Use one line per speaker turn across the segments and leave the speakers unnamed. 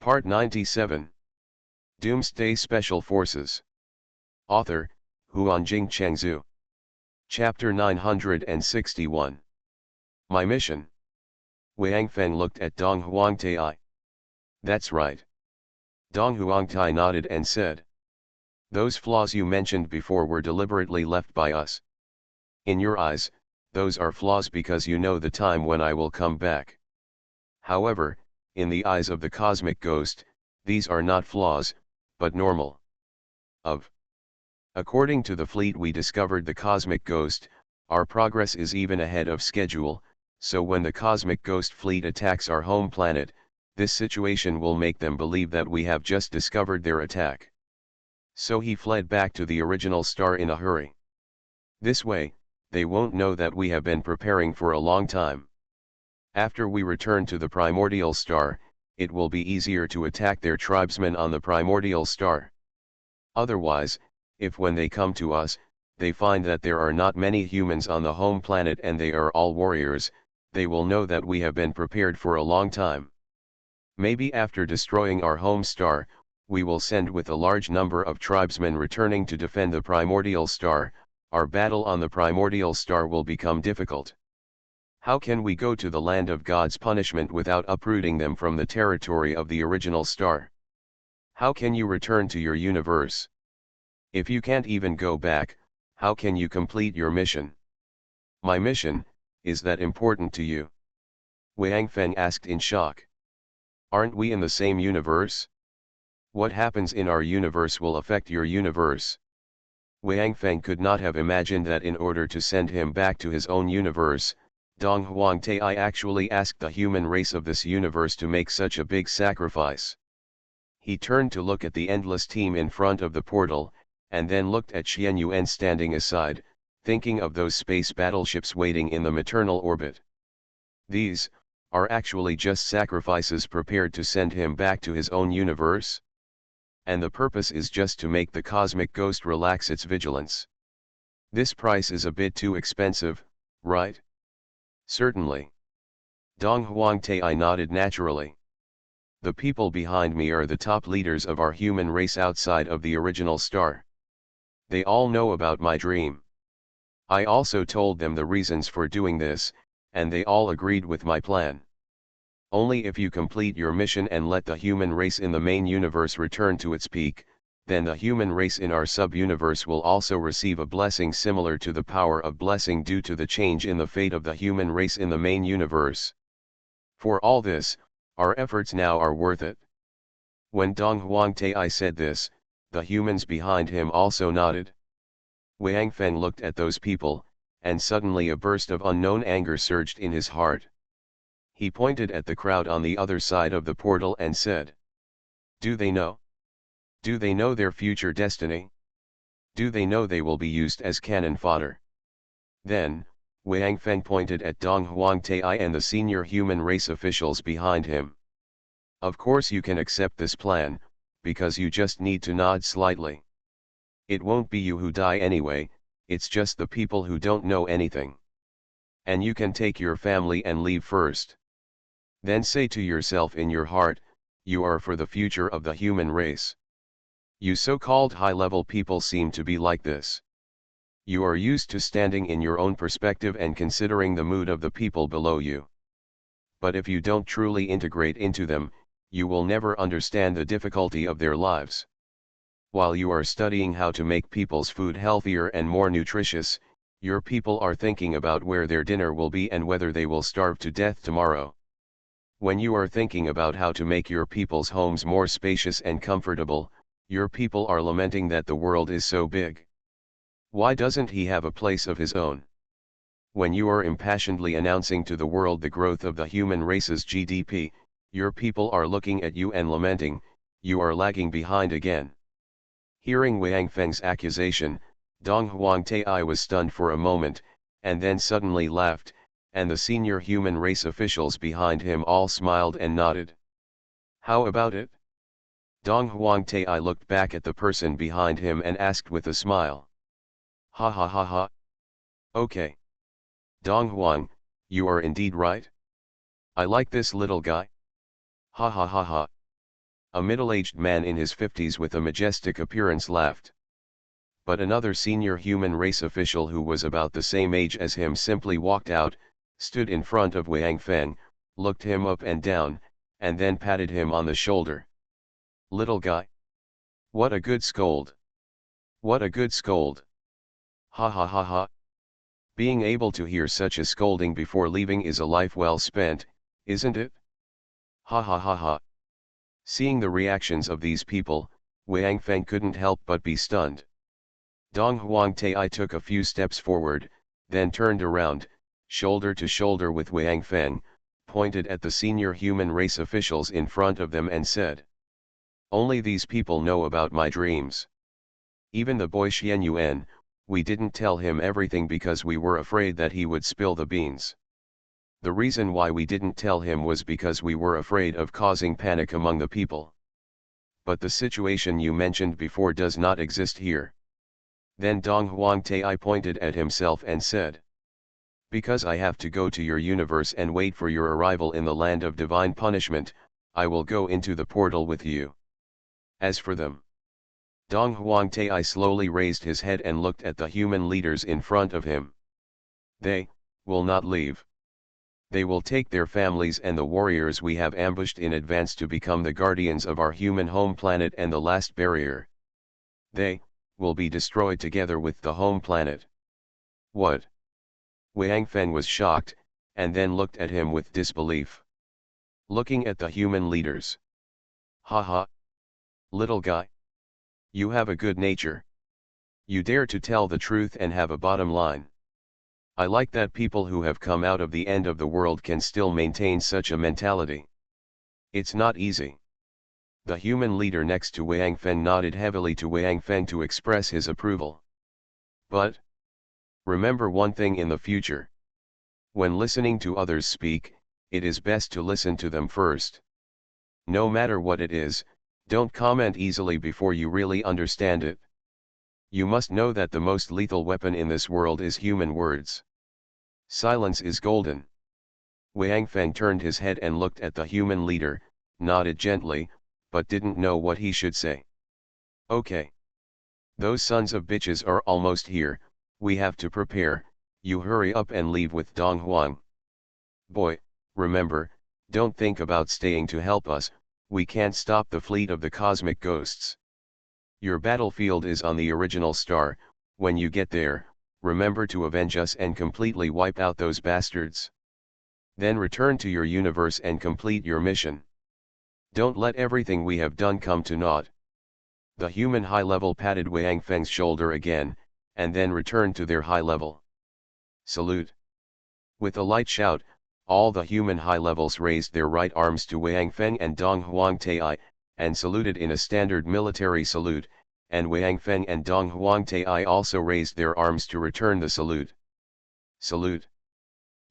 Part 97. Doomsday Special Forces. Author, Huanjing Chengzhu. Chapter 961. My mission. Wang Feng looked at Dong Huangtai. That's right. Dong Huangtai nodded and said. Those flaws you mentioned before were deliberately left by us. In your eyes, those are flaws because you know the time when I will come back. However, in the eyes of the cosmic ghost, these are not flaws, but normal. According to the fleet we discovered the cosmic ghost, our progress is even ahead of schedule, so when the cosmic ghost fleet attacks our home planet, this situation will make them believe that we have just discovered their attack. So he fled back to the original star in a hurry. This way, they won't know that we have been preparing for a long time. After we return to the primordial star, it will be easier to attack their tribesmen on the primordial star. Otherwise, if when they come to us, they find that there are not many humans on the home planet and they are all warriors, they will know that we have been prepared for a long time. Maybe after destroying our home star, we will send with a large number of tribesmen returning to defend the primordial star. Our battle on the primordial star will become difficult. How can we go to the land of God's punishment without uprooting them from the territory of the original star? How can you return to your universe? If you can't even go back, how can you complete your mission? My mission, is that important to you? Wang Feng asked in shock. Aren't we in the same universe? What happens in our universe will affect your universe. Wang Feng could not have imagined that in order to send him back to his own universe, Dong Huangtai actually asked the human race of this universe to make such a big sacrifice. He turned to look at the endless team in front of the portal, and then looked at Xian Yuan standing aside, thinking of those space battleships waiting in the maternal orbit. These are actually just sacrifices prepared to send him back to his own universe. And the purpose is just to make the cosmic ghost relax its vigilance. This price is a bit too expensive, right? Certainly. Dong Huangtai nodded naturally. The people behind me are the top leaders of our human race outside of the original star. They all know about my dream. I also told them the reasons for doing this, and they all agreed with my plan. Only if you complete your mission and let the human race in the main universe return to its peak, then the human race in our sub-universe will also receive a blessing similar to the power of blessing due to the change in the fate of the human race in the main universe. For all this, our efforts now are worth it. When Dong Huangtai said this, the humans behind him also nodded. Wang Feng looked at those people, and suddenly a burst of unknown anger surged in his heart. He pointed at the crowd on the other side of the portal and said, "Do they know? Do they know their future destiny? Do they know they will be used as cannon fodder?" Then, Wang Feng pointed at Dong Huangtai and the senior human race officials behind him. "Of course you can accept this plan, because you just need to nod slightly. It won't be you who die anyway, it's just the people who don't know anything. And you can take your family and leave first. Then say to yourself in your heart, you are for the future of the human race. You so-called high-level people seem to be like this. You are used to standing in your own perspective and considering the mood of the people below you. But if you don't truly integrate into them, you will never understand the difficulty of their lives. While you are studying how to make people's food healthier and more nutritious, your people are thinking about where their dinner will be and whether they will starve to death tomorrow. When you are thinking about how to make your people's homes more spacious and comfortable, your people are lamenting that the world is so big. Why doesn't he have a place of his own? When you are impassionedly announcing to the world the growth of the human race's GDP, your people are looking at you and lamenting, you are lagging behind again. Hearing Wang Feng's accusation, Dong Huangtai was stunned for a moment, and then suddenly laughed, and the senior human race officials behind him all smiled and nodded. How about it? Dong Huangtai looked back at the person behind him and asked with a smile. Ha ha ha ha. Okay. Dong Huang, you are indeed right. I like this little guy. Ha ha ha ha. A middle-aged man in his 50s with a majestic appearance laughed. But another senior human race official who was about the same age as him simply walked out, stood in front of Wang Feng, looked him up and down, and then patted him on the shoulder. "Little guy. What a good scold. What a good scold. Ha ha ha ha. Being able to hear such a scolding before leaving is a life well spent, isn't it? Ha ha ha ha." Seeing the reactions of these people, Wang Feng couldn't help but be stunned. Dong Huangtai took a few steps forward, then turned around, shoulder to shoulder with Wang Feng, pointed at the senior human race officials in front of them and said, "Only these people know about my dreams. Even the boy Xian Yuan, we didn't tell him everything because we were afraid that he would spill the beans. The reason why we didn't tell him was because we were afraid of causing panic among the people. But the situation you mentioned before does not exist here." Then Dong Huangtai pointed at himself and said, "Because I have to go to your universe and wait for your arrival in the land of divine punishment, I will go into the portal with you. As for them..." Dong Huangtai slowly raised his head and looked at the human leaders in front of him. "They will not leave. They will take their families and the warriors we have ambushed in advance to become the guardians of our human home planet and the last barrier. They will be destroyed together with the home planet." "What?" Wang Feng was shocked, and then looked at him with disbelief. Looking at the human leaders. "Ha ha. Little guy. You have a good nature. You dare to tell the truth and have a bottom line. I like that people who have come out of the end of the world can still maintain such a mentality. It's not easy." The human leader next to Wang Feng nodded heavily to Wang Feng to express his approval. "But remember one thing in the future. When listening to others speak, it is best to listen to them first. No matter what it is, don't comment easily before you really understand it. You must know that the most lethal weapon in this world is human words. Silence is golden." Wang Feng turned his head and looked at the human leader, nodded gently, but didn't know what he should say. "Okay. Those sons of bitches are almost here, we have to prepare, you hurry up and leave with Dong Huang. Boy, remember, don't think about staying to help us, we can't stop the fleet of the cosmic ghosts. Your battlefield is on the original star, when you get there, remember to avenge us and completely wipe out those bastards. Then return to your universe and complete your mission. Don't let everything we have done come to naught." The human high level patted Wang Feng's shoulder again, and then returned to their high level. "Salute." With a light shout, all the human high levels raised their right arms to Wang Feng and Dong Huangtai, and saluted in a standard military salute, and Wang Feng and Dong Huangtai also raised their arms to return the salute. "Salute."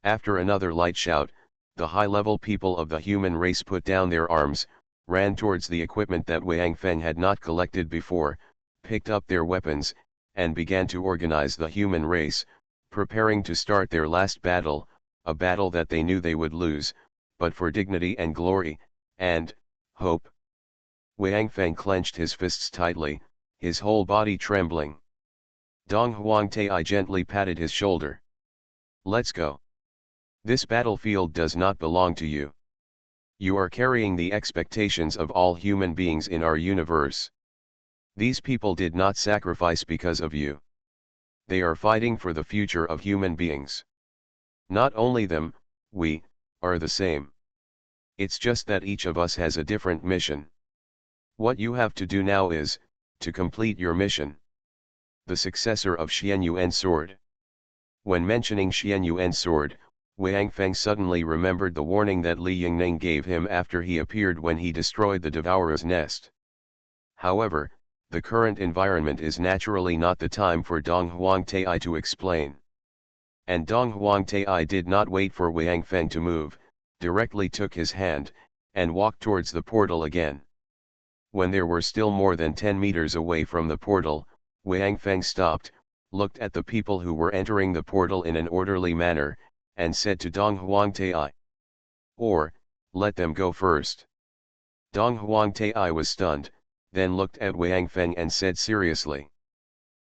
After another light shout, the high-level people of the human race put down their arms, ran towards the equipment that Wang Feng had not collected before, picked up their weapons, and began to organize the human race, preparing to start their last battle, a battle that they knew they would lose, but for dignity and glory, and hope. Wang Feng clenched his fists tightly, his whole body trembling. Dong Huangtai gently patted his shoulder. "Let's go. This battlefield does not belong to you. You are carrying the expectations of all human beings in our universe. These people did not sacrifice because of you. They are fighting for the future of human beings. Not only them, we are the same. It's just that each of us has a different mission. What you have to do now is, to complete your mission." The successor of Xian Yuan's sword. When mentioning Xian Yuan's sword, Wang Feng suddenly remembered the warning that Li Yingning gave him after he appeared when he destroyed the Devourer's nest. However, the current environment is naturally not the time for Dong Huangtai to explain. And Dong Huangtai did not wait for Wang Feng to move, directly took his hand, and walked towards the portal again. When there were still more than 10 meters away from the portal, Wang Feng stopped, looked at the people who were entering the portal in an orderly manner, and said to Dong Huangtai, "Or, let them go first." Dong Huangtai was stunned, then looked at Wang Feng and said seriously.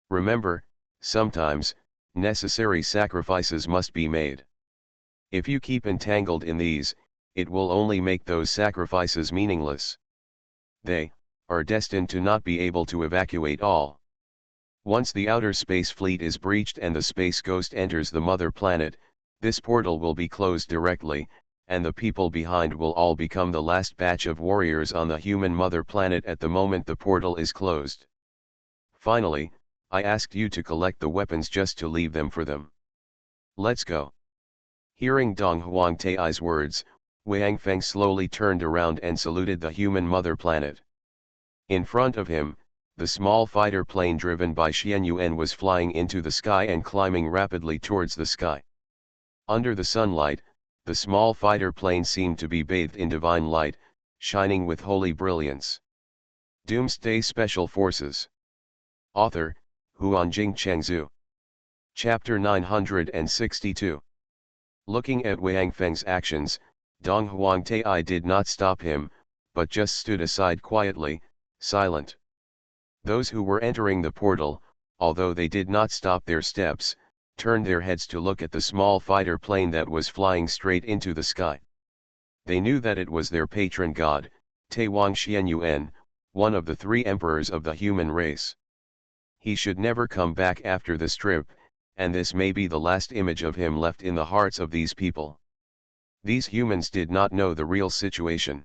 Remember, sometimes, necessary sacrifices must be made. If you keep entangled in these, it will only make those sacrifices meaningless. They are destined to not be able to evacuate all. Once the outer space fleet is breached and the space ghost enters the mother planet, this portal will be closed directly, and the people behind will all become the last batch of warriors on the human mother planet at the moment the portal is closed. Finally, I asked you to collect the weapons just to leave them for them. Let's go. Hearing Dong Huangtai's words, Wang Feng slowly turned around and saluted the human mother planet. In front of him, the small fighter plane driven by Xian Yuan was flying into the sky and climbing rapidly towards the sky. Under the sunlight, the small fighter plane seemed to be bathed in divine light, shining with holy brilliance. Doomsday Special Forces. Author, Huanjing Chengzhu. Chapter 962. Looking at Wang Feng's actions, Dong Huangtai did not stop him, but just stood aside quietly, silent. Those who were entering the portal, although they did not stop their steps, turned their heads to look at the small fighter plane that was flying straight into the sky. They knew that it was their patron god, Taiwang Xianyuan, one of the 3 emperors of the human race. He should never come back after this trip, and this may be the last image of him left in the hearts of these people. These humans did not know the real situation.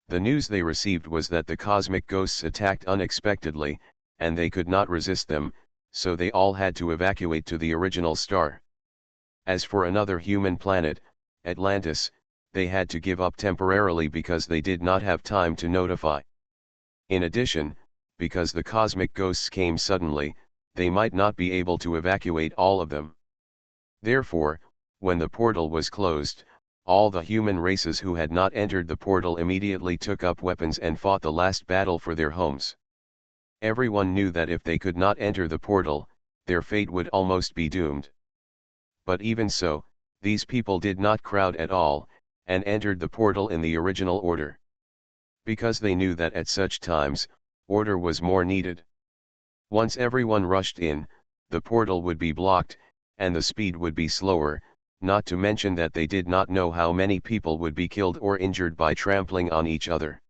The news they received was that the cosmic ghosts attacked unexpectedly, and they could not resist them, so they all had to evacuate to the original star. As for another human planet, Atlantis, they had to give up temporarily because they did not have time to notify. In addition, because the cosmic ghosts came suddenly, they might not be able to evacuate all of them. Therefore, when the portal was closed, all the human races who had not entered the portal immediately took up weapons and fought the last battle for their homes. Everyone knew that if they could not enter the portal, their fate would almost be doomed. But even so, these people did not crowd at all, and entered the portal in the original order. Because they knew that at such times, order was more needed. Once everyone rushed in, the portal would be blocked, and the speed would be slower, not to mention that they did not know how many people would be killed or injured by trampling on each other.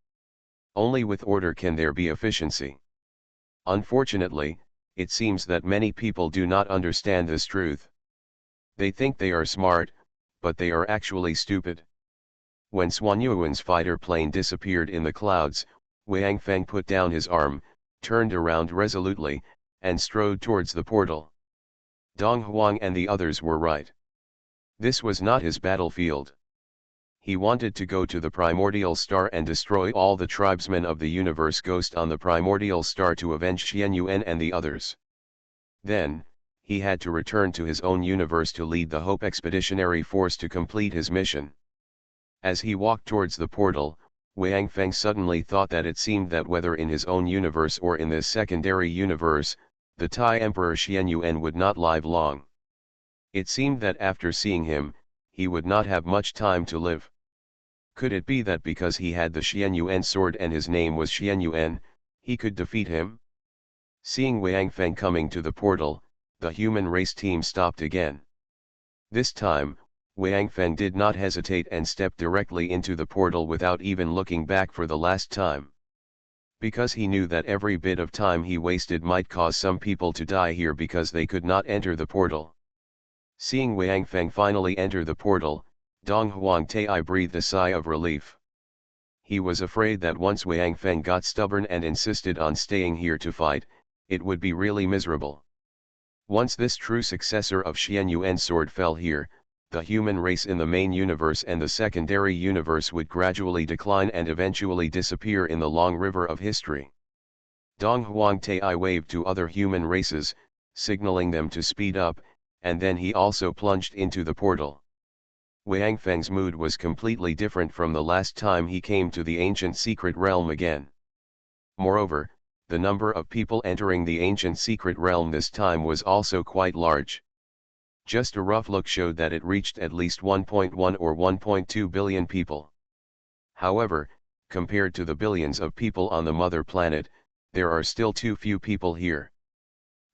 Only with order can there be efficiency. Unfortunately, it seems that many people do not understand this truth. They think they are smart, but they are actually stupid. When Xuanyuan's fighter plane disappeared in the clouds, Wang Feng put down his arm, turned around resolutely, and strode towards the portal. Dong Huang and the others were right. This was not his battlefield. He wanted to go to the primordial star and destroy all the tribesmen of the universe ghost on the primordial star to avenge Xianyuan and the others. Then, he had to return to his own universe to lead the Hope Expeditionary Force to complete his mission. As he walked towards the portal, Wang Feng suddenly thought that it seemed that whether in his own universe or in this secondary universe, the Tai Emperor Xianyuan would not live long. It seemed that after seeing him, he would not have much time to live. Could it be that because he had the Xianyuan sword and his name was Xianyuan, he could defeat him? Seeing Wang Feng coming to the portal, the human race team stopped again. This time, Wang Feng did not hesitate and stepped directly into the portal without even looking back for the last time. Because he knew that every bit of time he wasted might cause some people to die here because they could not enter the portal. Seeing Wang Feng finally enter the portal, Dong Huangtai breathed a sigh of relief. He was afraid that once Wang Feng got stubborn and insisted on staying here to fight, it would be really miserable. Once this true successor of Xianyuan's sword fell here, the human race in the main universe and the secondary universe would gradually decline and eventually disappear in the long river of history. Dong Huangtai waved to other human races, signaling them to speed up, and then he also plunged into the portal. Wang Feng's mood was completely different from the last time he came to the ancient secret realm again. Moreover, the number of people entering the ancient secret realm this time was also quite large. Just a rough look showed that it reached at least 1.1 or 1.2 billion people. However, compared to the billions of people on the mother planet, there are still too few people here.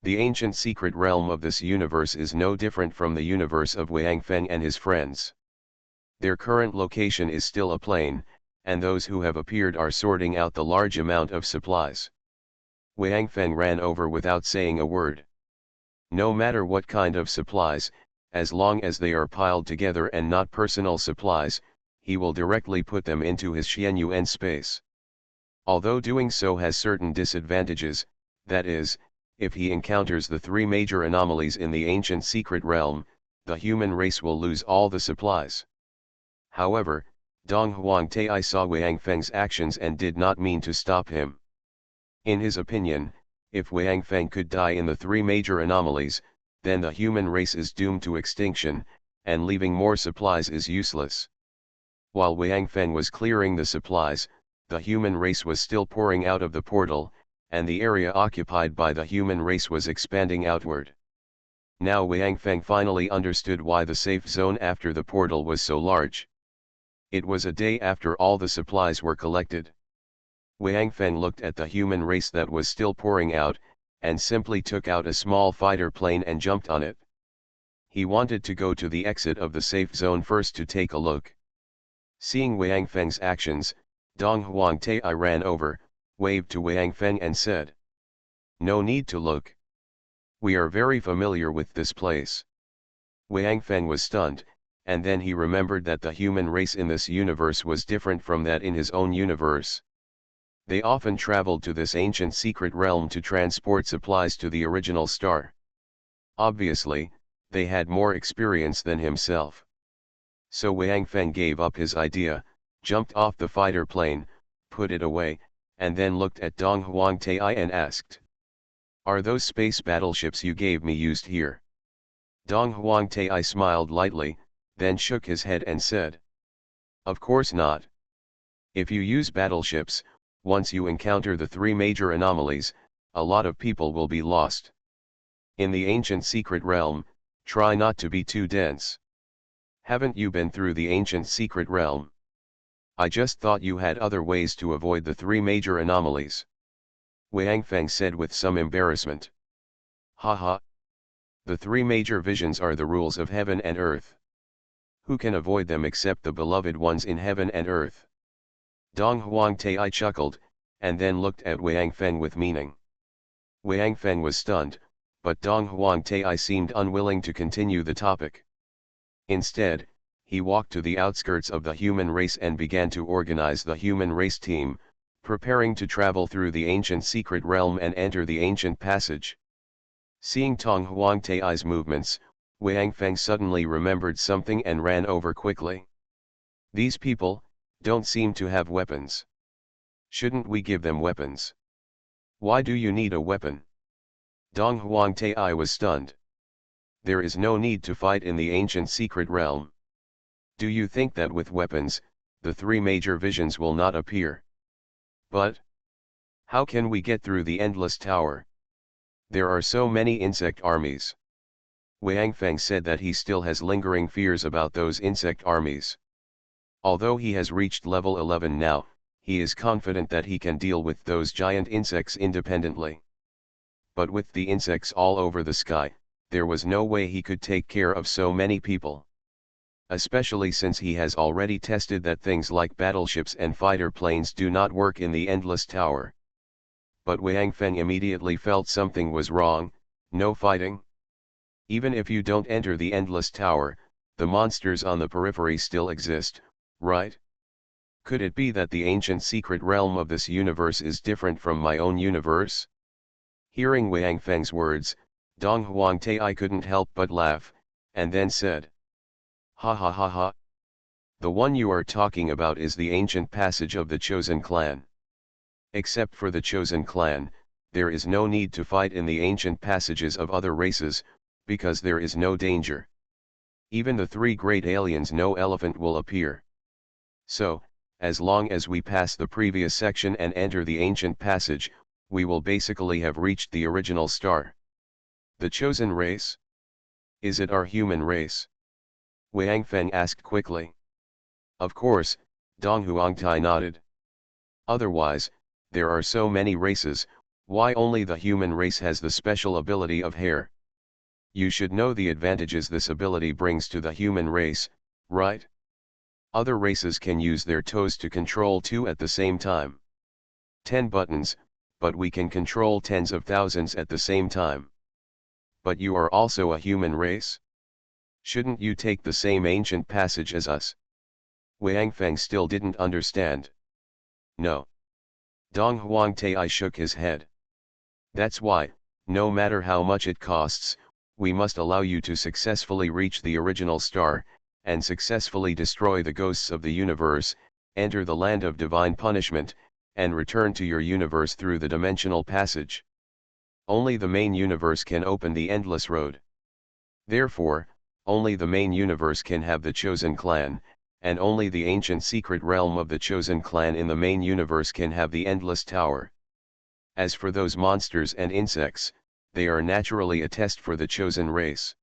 The ancient secret realm of this universe is no different from the universe of Wang Feng and his friends. Their current location is still a plain, and those who have appeared are sorting out the large amount of supplies. Wang Feng ran over without saying a word. No matter what kind of supplies, as long as they are piled together and not personal supplies, he will directly put them into his Xianyuan space. Although doing so has certain disadvantages, that is, if he encounters the three major anomalies in the ancient secret realm, the human race will lose all the supplies. However, Dong Huangtai saw Wang Feng's actions and did not mean to stop him. In his opinion, if Wang Feng could die in the three major anomalies, then the human race is doomed to extinction, and leaving more supplies is useless. While Wang Feng was clearing the supplies, the human race was still pouring out of the portal, and the area occupied by the human race was expanding outward. Now Wang Feng finally understood why the safe zone after the portal was so large. It was a day after all the supplies were collected. Wang Feng looked at the human race that was still pouring out, and simply took out a small fighter plane and jumped on it. He wanted to go to the exit of the safe zone first to take a look. Seeing Wang Feng's actions, Dong Huangtai ran over, waved to Wang Feng and said, "No need to look. We are very familiar with this place." Wang Feng was stunned, and then he remembered that the human race in this universe was different from that in his own universe. They often traveled to this ancient secret realm to transport supplies to the original star. Obviously, they had more experience than himself. So Wang Feng gave up his idea, jumped off the fighter plane, put it away, and then looked at Dong Huangtai and asked, "Are those space battleships you gave me used here?" Dong Huangtai smiled lightly, then shook his head and said, "Of course not. If you use battleships, once you encounter the three major anomalies, a lot of people will be lost. In the ancient secret realm, try not to be too dense. Haven't you been through the ancient secret realm? I just thought you had other ways to avoid the three major anomalies." Wang Feng said with some embarrassment. "Haha. The three major visions are the rules of heaven and earth. Who can avoid them except the beloved ones in heaven and earth?" Dong Huangtai chuckled, and then looked at Wang Feng with meaning. Wang Feng was stunned, but Dong Huangtai seemed unwilling to continue the topic. Instead, he walked to the outskirts of the human race and began to organize the human race team, preparing to travel through the ancient secret realm and enter the ancient passage. Seeing Dong Huangtai's movements, Wang Feng suddenly remembered something and ran over quickly. "These people don't seem to have weapons. Shouldn't we give them weapons? Why do you need a weapon?" Dong Huangtai was stunned. "There is no need to fight in the ancient secret realm. Do you think that with weapons, the three major visions will not appear? But how can we get through the endless tower? There are so many insect armies." Wang Feng said that he still has lingering fears about those insect armies. Although he has reached level 11 now, he is confident that he can deal with those giant insects independently. But with the insects all over the sky, there was no way he could take care of so many people. Especially since he has already tested that things like battleships and fighter planes do not work in the endless tower. But Wang Feng immediately felt something was wrong. No fighting? Even if you don't enter the endless tower, the monsters on the periphery still exist, right? Could it be that the ancient secret realm of this universe is different from my own universe? Hearing Wang Feng's words, Dong Huangtai couldn't help but laugh, and then said, "Ha ha ha ha. The one you are talking about is the ancient passage of the Chosen Clan. Except for the Chosen Clan, there is no need to fight in the ancient passages of other races, because there is no danger. Even the three great aliens no elephant will appear. So, as long as we pass the previous section and enter the ancient passage, we will basically have reached the original star." "The chosen race? Is it our human race?" Wang Feng asked quickly. "Of course," Dong Huangtai nodded. Otherwise, there are so many races, why only the human race has the special ability of hair? You should know the advantages this ability brings to the human race, right? Other races can use their toes to control two at the same time. 10 buttons, but we can control tens of thousands at the same time. But you are also a human race? Shouldn't you take the same ancient passage as us? Wang Feng still didn't understand. No. Dong Huangtai shook his head. That's why, no matter how much it costs, we must allow you to successfully reach the original star, and successfully destroy the ghosts of the universe, enter the land of divine punishment, and return to your universe through the dimensional passage. Only the main universe can open the endless road. Therefore, only the main universe can have the chosen clan, and only the ancient secret realm of the chosen clan in the main universe can have the endless tower. As for those monsters and insects, they are naturally a test for the chosen race.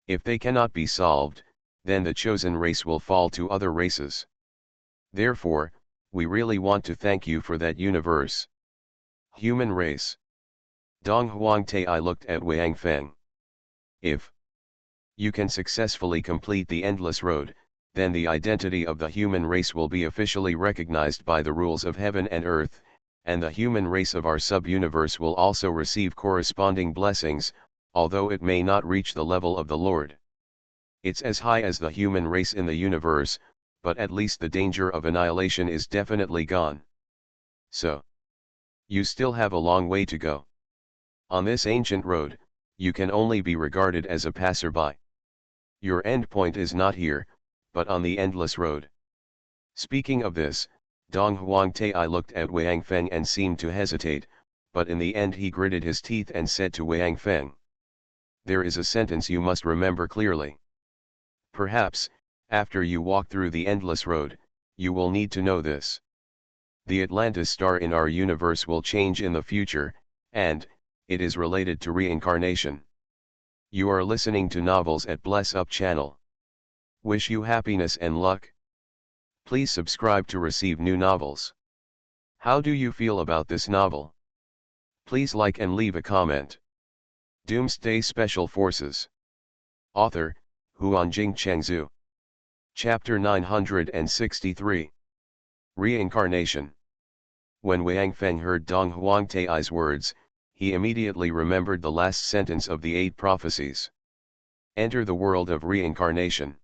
If they cannot be solved, then the chosen race will fall to other races. Therefore, we really want to thank you for that universe. Human race. Dong Huangtai looked at Wang Feng. If you can successfully complete the endless road, then the identity of the human race will be officially recognized by the rules of heaven and earth, and the human race of our sub-universe will also receive corresponding blessings, although it may not reach the level of the Lord. It's as high as the human race in the universe, but at least the danger of annihilation is definitely gone. So, you still have a long way to go. On this ancient road, you can only be regarded as a passerby. Your endpoint is not here, but on the endless road. Speaking of this, Dong Huangtai looked at Wang Feng and seemed to hesitate, but in the end he gritted his teeth and said to Wang Feng, "There is a sentence you must remember clearly. Perhaps, after you walk through the endless road, you will need to know this. The Atlantis star in our universe will change in the future, and it is related to reincarnation." You are listening to Novels at Bless Up channel. Wish you happiness and luck. Please subscribe to receive new novels. How do you feel about this novel? Please like and leave a comment. Doomsday Special Forces. Author, Huanjing Chengzhu. Chapter 963. Reincarnation. When Wang Feng heard Dong Huangtai's words, he immediately remembered the last sentence of the 8 prophecies. Enter the world of reincarnation.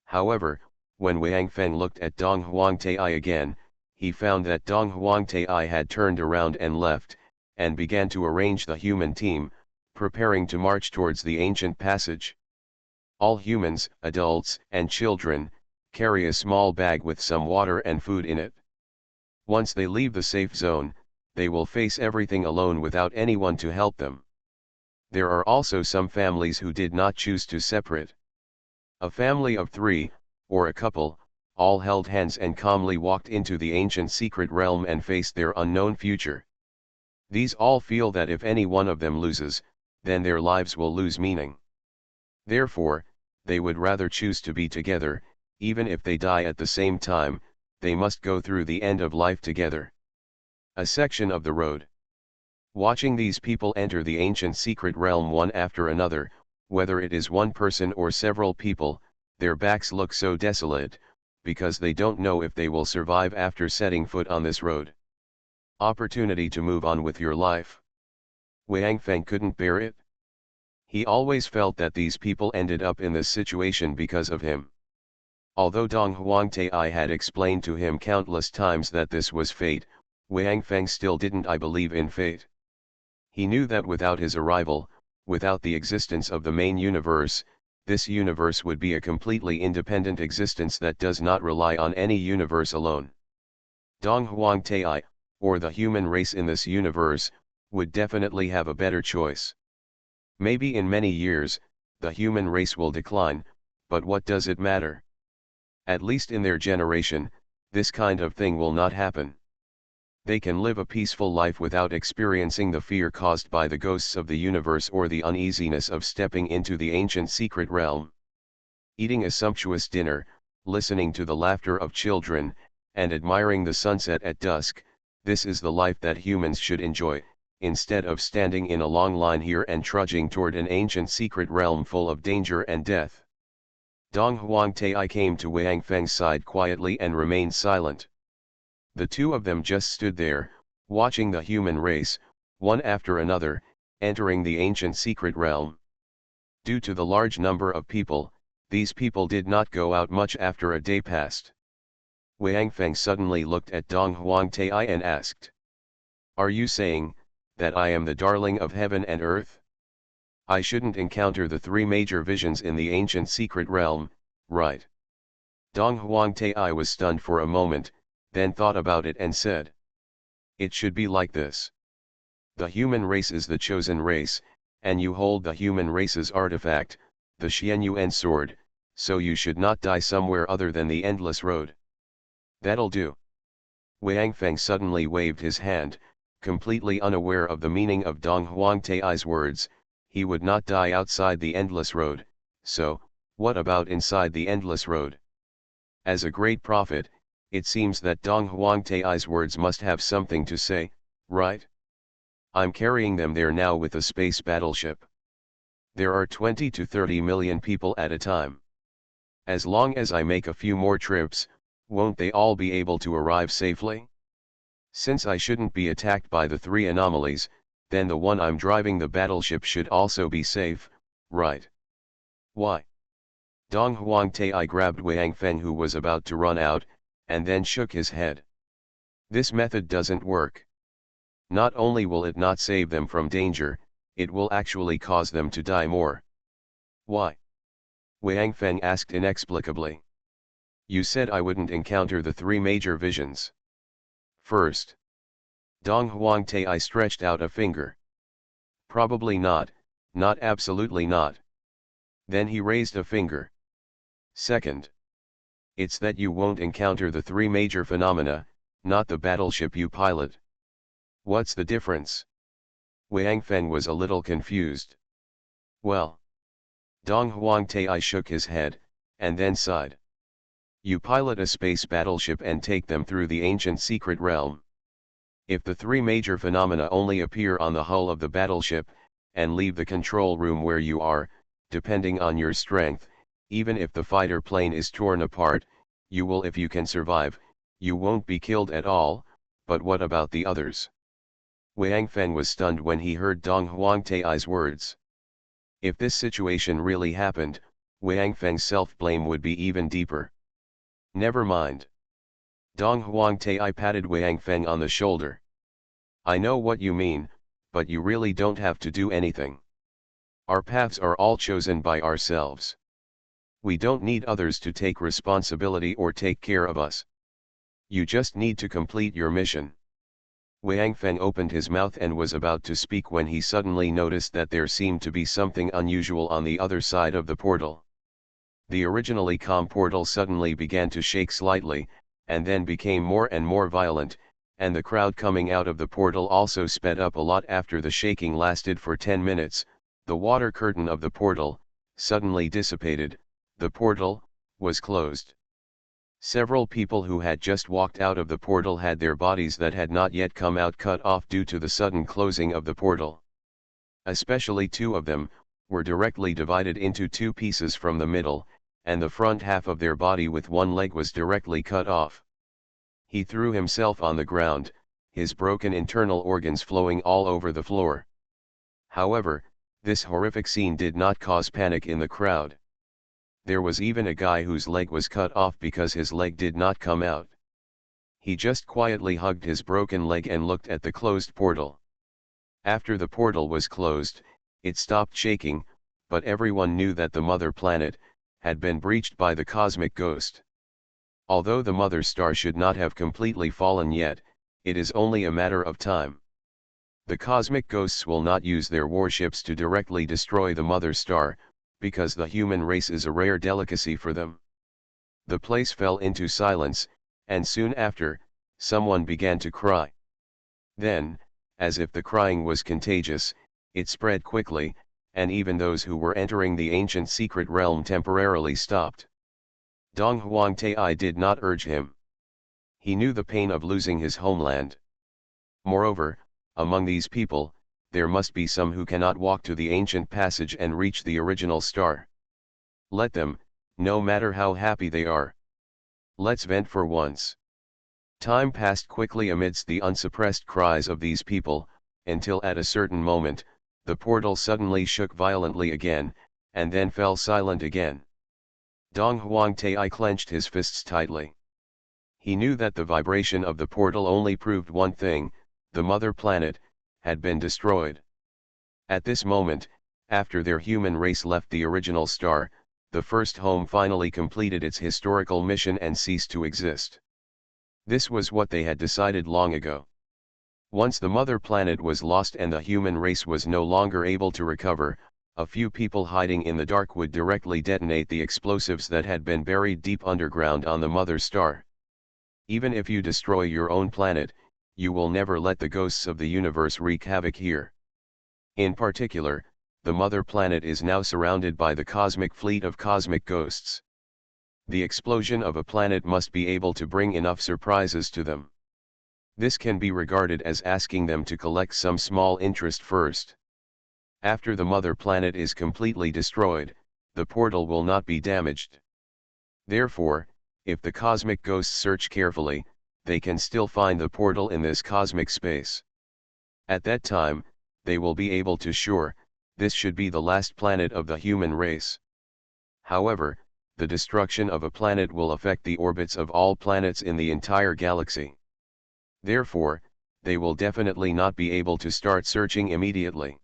However, when Wang Feng looked at Dong Huangtai again, he found that Dong Huangtai had turned around and left, and began to arrange the human team, preparing to march towards the ancient passage. All humans, adults, and children, carry a small bag with some water and food in it. Once they leave the safe zone, they will face everything alone without anyone to help them. There are also some families who did not choose to separate. A family of 3, or a couple, all held hands and calmly walked into the ancient secret realm and faced their unknown future. These all feel that if any one of them loses, then their lives will lose meaning. Therefore, they would rather choose to be together, even if they die at the same time, they must go through the end of life together. A section of the road. Watching these people enter the ancient secret realm one after another, whether it is one person or several people, their backs look so desolate, because they don't know if they will survive after setting foot on this road. Opportunity to move on with your life. Wang Feng couldn't bear it. He always felt that these people ended up in this situation because of him. Although Dong Huangtai had explained to him countless times that this was fate, Wang Feng still didn't believe in fate. He knew that without his arrival, without the existence of the main universe, this universe would be a completely independent existence that does not rely on any universe alone. Dong Huangtai, or the human race in this universe, would definitely have a better choice. Maybe in many years, the human race will decline, but what does it matter? At least in their generation, this kind of thing will not happen. They can live a peaceful life without experiencing the fear caused by the ghosts of the universe or the uneasiness of stepping into the ancient secret realm. Eating a sumptuous dinner, listening to the laughter of children, and admiring the sunset at dusk. This is the life that humans should enjoy, instead of standing in a long line here and trudging toward an ancient secret realm full of danger and death. Dong Huangtai came to Wang Feng's side quietly and remained silent. The two of them just stood there, watching the human race, one after another, entering the ancient secret realm. Due to the large number of people, these people did not go out much after a day passed. Wang Feng suddenly looked at Dong Huangtai and asked, "Are you saying that I am the darling of heaven and earth? I shouldn't encounter the three major visions in the ancient secret realm, right?" Dong Huangtai was stunned for a moment, then thought about it and said, "It should be like this. The human race is the chosen race, and you hold the human race's artifact, the Xianyuan sword, so you should not die somewhere other than the endless road." "That'll do." Wang Feng suddenly waved his hand, completely unaware of the meaning of Dong Huangtai's words. He would not die outside the endless road, so, what about inside the endless road? As a great prophet, it seems that Dong Huangtai's words must have something to say, right? I'm carrying them there now with a space battleship. There are 20 to 30 million people at a time. As long as I make a few more trips, won't they all be able to arrive safely? Since I shouldn't be attacked by the three anomalies, then the one I'm driving, the battleship, should also be safe, right? Why? Dong Huangtai grabbed Wang Feng, who was about to run out, and then shook his head. "This method doesn't work. Not only will it not save them from danger, it will actually cause them to die more." "Why?" Wang Feng asked inexplicably. "You said I wouldn't encounter the three major visions." "First." Dong Huangtai stretched out a finger. "Probably not, not absolutely not." Then he raised a finger. "Second. It's that you won't encounter the three major phenomena, not the battleship you pilot." "What's the difference?" Wang Feng was a little confused. "Well." Dong Huangtai shook his head, and then sighed. "You pilot a space battleship and take them through the ancient secret realm. If the three major phenomena only appear on the hull of the battleship, and leave the control room where you are, depending on your strength, even if the fighter plane is torn apart, you will, if you can survive, you won't be killed at all. But what about the others?" Wang Feng was stunned when he heard Dong Huangtai's words. If this situation really happened, Wang Feng's self-blame would be even deeper. "Never mind." Dong Huangtai patted Wang Feng on the shoulder. "I know what you mean, but you really don't have to do anything. Our paths are all chosen by ourselves. We don't need others to take responsibility or take care of us. You just need to complete your mission." Wang Feng opened his mouth and was about to speak when he suddenly noticed that there seemed to be something unusual on the other side of the portal. The originally calm portal suddenly began to shake slightly, and then became more and more violent, and the crowd coming out of the portal also sped up a lot. After the shaking lasted for 10 minutes, the water curtain of the portal suddenly dissipated. The portal was closed. Several people who had just walked out of the portal had their bodies that had not yet come out cut off due to the sudden closing of the portal. Especially two of them were directly divided into two pieces from the middle, and the front half of their body with one leg was directly cut off. He threw himself on the ground, his broken internal organs flowing all over the floor. However, this horrific scene did not cause panic in the crowd. There was even a guy whose leg was cut off because his leg did not come out. He just quietly hugged his broken leg and looked at the closed portal. After the portal was closed, it stopped shaking, but everyone knew that the mother planet had been breached by the cosmic ghost. Although the mother star should not have completely fallen yet, it is only a matter of time. The cosmic ghosts will not use their warships to directly destroy the mother star, because the human race is a rare delicacy for them. The place fell into silence, and soon after, someone began to cry. Then, as if the crying was contagious, it spread quickly, and even those who were entering the ancient secret realm temporarily stopped. Dong Huangtai did not urge him. He knew the pain of losing his homeland. Moreover, among these people, there must be some who cannot walk to the ancient passage and reach the original star. Let them, no matter how happy they are. Let's vent for once. Time passed quickly amidst the unsuppressed cries of these people, until at a certain moment, the portal suddenly shook violently again, and then fell silent again. Dong Huangtai clenched his fists tightly. He knew that the vibration of the portal only proved one thing: the mother planet had been destroyed. At this moment, after their human race left the original star, the first home finally completed its historical mission and ceased to exist. This was what they had decided long ago. Once the mother planet was lost and the human race was no longer able to recover, a few people hiding in the dark would directly detonate the explosives that had been buried deep underground on the mother star. Even if you destroy your own planet, you will never let the ghosts of the universe wreak havoc here. In particular, the mother planet is now surrounded by the cosmic fleet of cosmic ghosts. The explosion of a planet must be able to bring enough surprises to them. This can be regarded as asking them to collect some small interest first. After the mother planet is completely destroyed, the portal will not be damaged. Therefore, if the cosmic ghosts search carefully, they can still find the portal in this cosmic space. At that time, they will be able to sure, this should be the last planet of the human race. However, the destruction of a planet will affect the orbits of all planets in the entire galaxy. Therefore, they will definitely not be able to start searching immediately.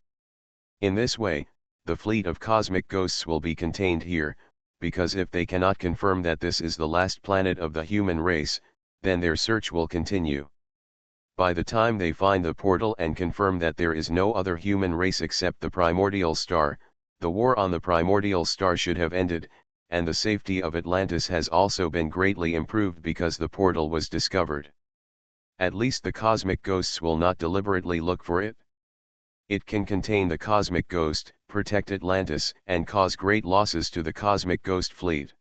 In this way, the fleet of cosmic ghosts will be contained here, because if they cannot confirm that this is the last planet of the human race, then their search will continue. By the time they find the portal and confirm that there is no other human race except the primordial star, the war on the primordial star should have ended, and the safety of Atlantis has also been greatly improved because the portal was discovered. At least the cosmic ghosts will not deliberately look for it. It can contain the cosmic ghost, protect Atlantis, and cause great losses to the cosmic ghost fleet.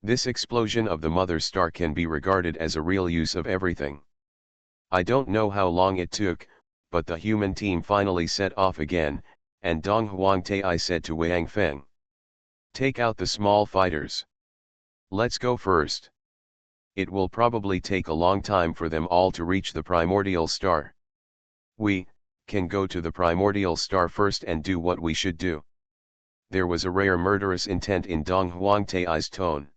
This explosion of the mother star can be regarded as a real use of everything. I don't know how long it took, but the human team finally set off again, and Dong Huangtai said to Wang Feng, "Take out the small fighters. Let's go first. It will probably take a long time for them all to reach the primordial star. We can go to the primordial star first and do what we should do." There was a rare murderous intent in Dong Huangtai's tone.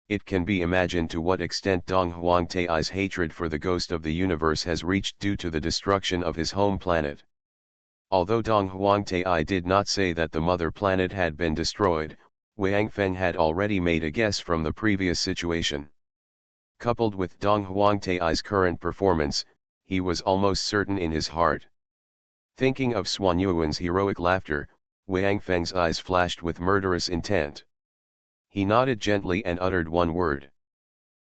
It can be imagined to what extent Dong Huangtai's hatred for the ghost of the universe has reached due to the destruction of his home planet. Although Dong Huangtai did not say that the mother planet had been destroyed, Wang Feng had already made a guess from the previous situation. Coupled with Dong Huangtai's current performance, he was almost certain in his heart. Thinking of Xuan Yuan's heroic laughter, Wang Feng's eyes flashed with murderous intent. He nodded gently and uttered one word.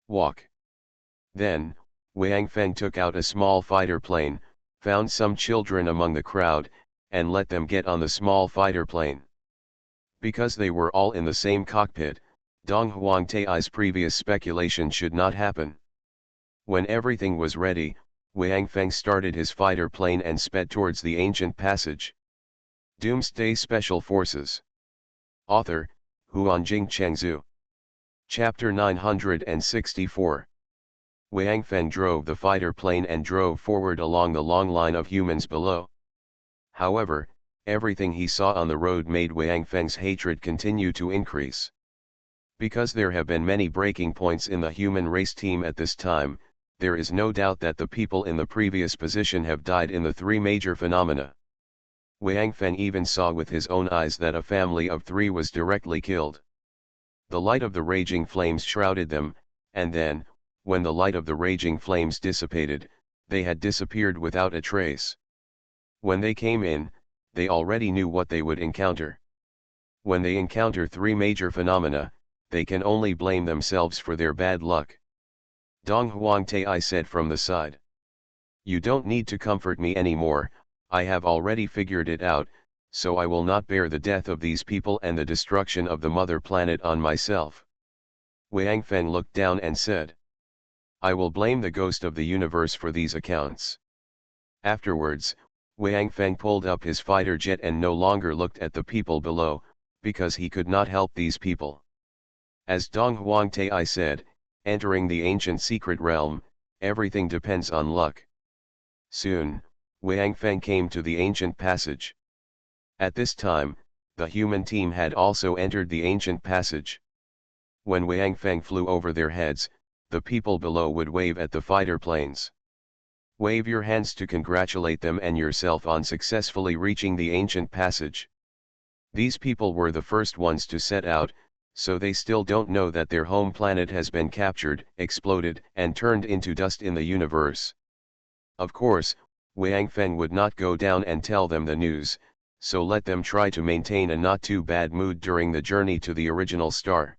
"Walk." Then, Wang Feng took out a small fighter plane, found some children among the crowd, and let them get on the small fighter plane. Because they were all in the same cockpit, Dong Huangtai's previous speculation should not happen. When everything was ready, Wang Feng started his fighter plane and sped towards the ancient passage. Doomsday Special Forces. Author, Huanjing Chengzhu. Chapter 964. Wang Feng drove the fighter plane and drove forward along the long line of humans below. However, everything he saw on the road made Wang Feng's hatred continue to increase. Because there have been many breaking points in the human race team at this time, there is no doubt that the people in the previous position have died in the three major phenomena. Wang Feng even saw with his own eyes that a family of 3 was directly killed. The light of the raging flames shrouded them, and then, when the light of the raging flames dissipated, they had disappeared without a trace. When they came in, they already knew what they would encounter. When they encounter 3 major phenomena, they can only blame themselves for their bad luck. Dong Huangtai said from the side. "You don't need to comfort me anymore, I have already figured it out, so I will not bear the death of these people and the destruction of the mother planet on myself." Wang Feng looked down and said. I will blame the ghost of the universe for these accounts. Afterwards, Wang Feng pulled up his fighter jet and no longer looked at the people below, because he could not help these people. As Dong Huangtai said, entering the ancient secret realm, everything depends on luck. Soon, Wang Feng came to the ancient passage. At this time, the human team had also entered the ancient passage. When Wang Feng flew over their heads, the people below would wave at the fighter planes. Wave your hands to congratulate them and yourself on successfully reaching the ancient passage. These people were the first ones to set out, so they still don't know that their home planet has been captured, exploded, and turned into dust in the universe. Of course, Wang Feng would not go down and tell them the news, so let them try to maintain a not too bad mood during the journey to the original star.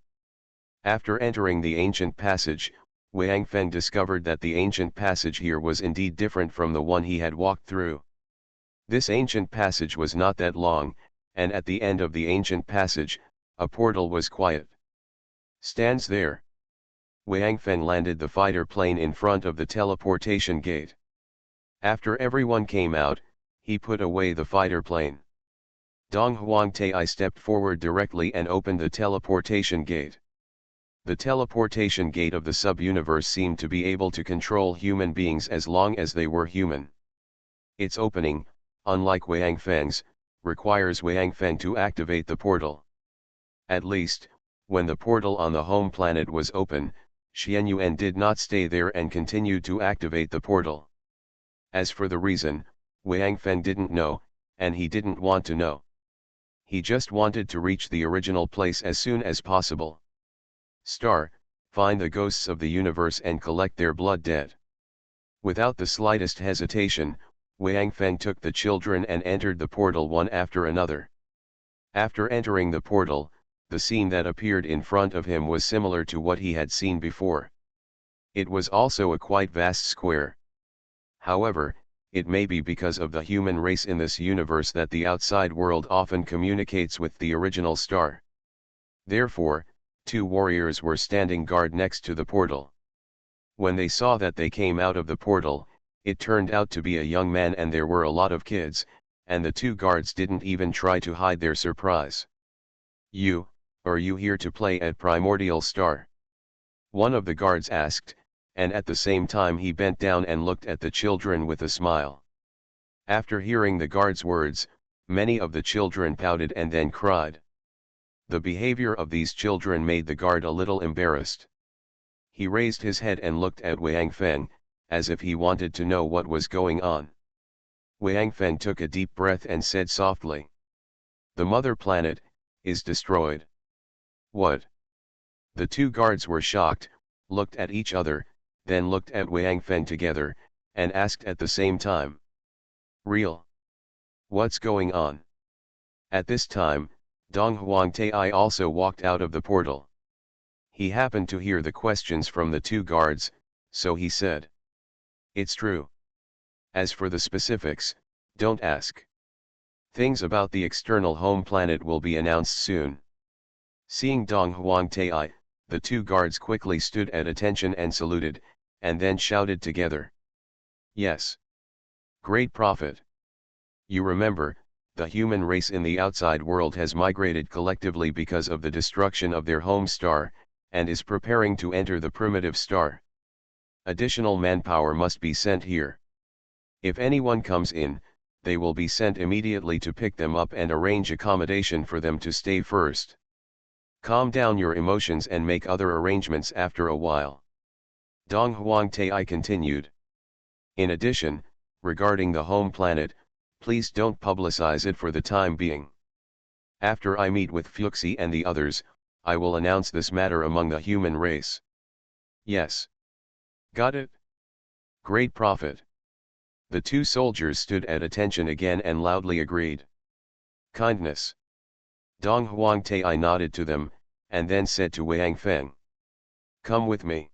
After entering the ancient passage, Wang Feng discovered that the ancient passage here was indeed different from the one he had walked through. This ancient passage was not that long, and at the end of the ancient passage, a portal was quiet. Stands there. Wang Feng landed the fighter plane in front of the teleportation gate. After everyone came out, he put away the fighter plane. Dong Huangtai stepped forward directly and opened the teleportation gate. The teleportation gate of the sub-universe seemed to be able to control human beings as long as they were human. Its opening, unlike Wang Feng's, requires Wang Feng to activate the portal. At least, when the portal on the home planet was open, Xian Yuan did not stay there and continued to activate the portal. As for the reason, Wang Feng didn't know, and he didn't want to know. He just wanted to reach the original place as soon as possible. Star, find the ghosts of the universe and collect their blood debt. Without the slightest hesitation, Wang Feng took the children and entered the portal one after another. After entering the portal, the scene that appeared in front of him was similar to what he had seen before. It was also a quite vast square. However, it may be because of the human race in this universe that the outside world often communicates with the original star. Therefore, two warriors were standing guard next to the portal. When they saw that they came out of the portal, it turned out to be a young man and there were a lot of kids, and the two guards didn't even try to hide their surprise. Are you here to play at Primordial Star? One of the guards asked, and at the same time he bent down and looked at the children with a smile. After hearing the guard's words, many of the children pouted and then cried. The behavior of these children made the guard a little embarrassed. He raised his head and looked at Wang Feng, as if he wanted to know what was going on. Wang Feng took a deep breath and said softly, "The mother planet is destroyed." What? The two guards were shocked, looked at each other, then looked at Wang Feng together, and asked at the same time. Real? What's going on? At this time, Dong Huangtai also walked out of the portal. He happened to hear the questions from the two guards, so he said, "It's true. As for the specifics, don't ask. Things about the external home planet will be announced soon." Seeing Dong Huangtai, the two guards quickly stood at attention and saluted, and then shouted together. "Yes. Great Prophet. You remember, the human race in the outside world has migrated collectively because of the destruction of their home star, and is preparing to enter the primitive star. Additional manpower must be sent here. If anyone comes in, they will be sent immediately to pick them up and arrange accommodation for them to stay first. Calm down your emotions and make other arrangements after a while." Dong Huangtai continued. "In addition, regarding the home planet, please don't publicize it for the time being. After I meet with Fuxi and the others, I will announce this matter among the human race." "Yes. Got it? Great Prophet." The two soldiers stood at attention again and loudly agreed. "Kindness." Dong Huangtai nodded to them, and then said to Wang Feng, "Come with me."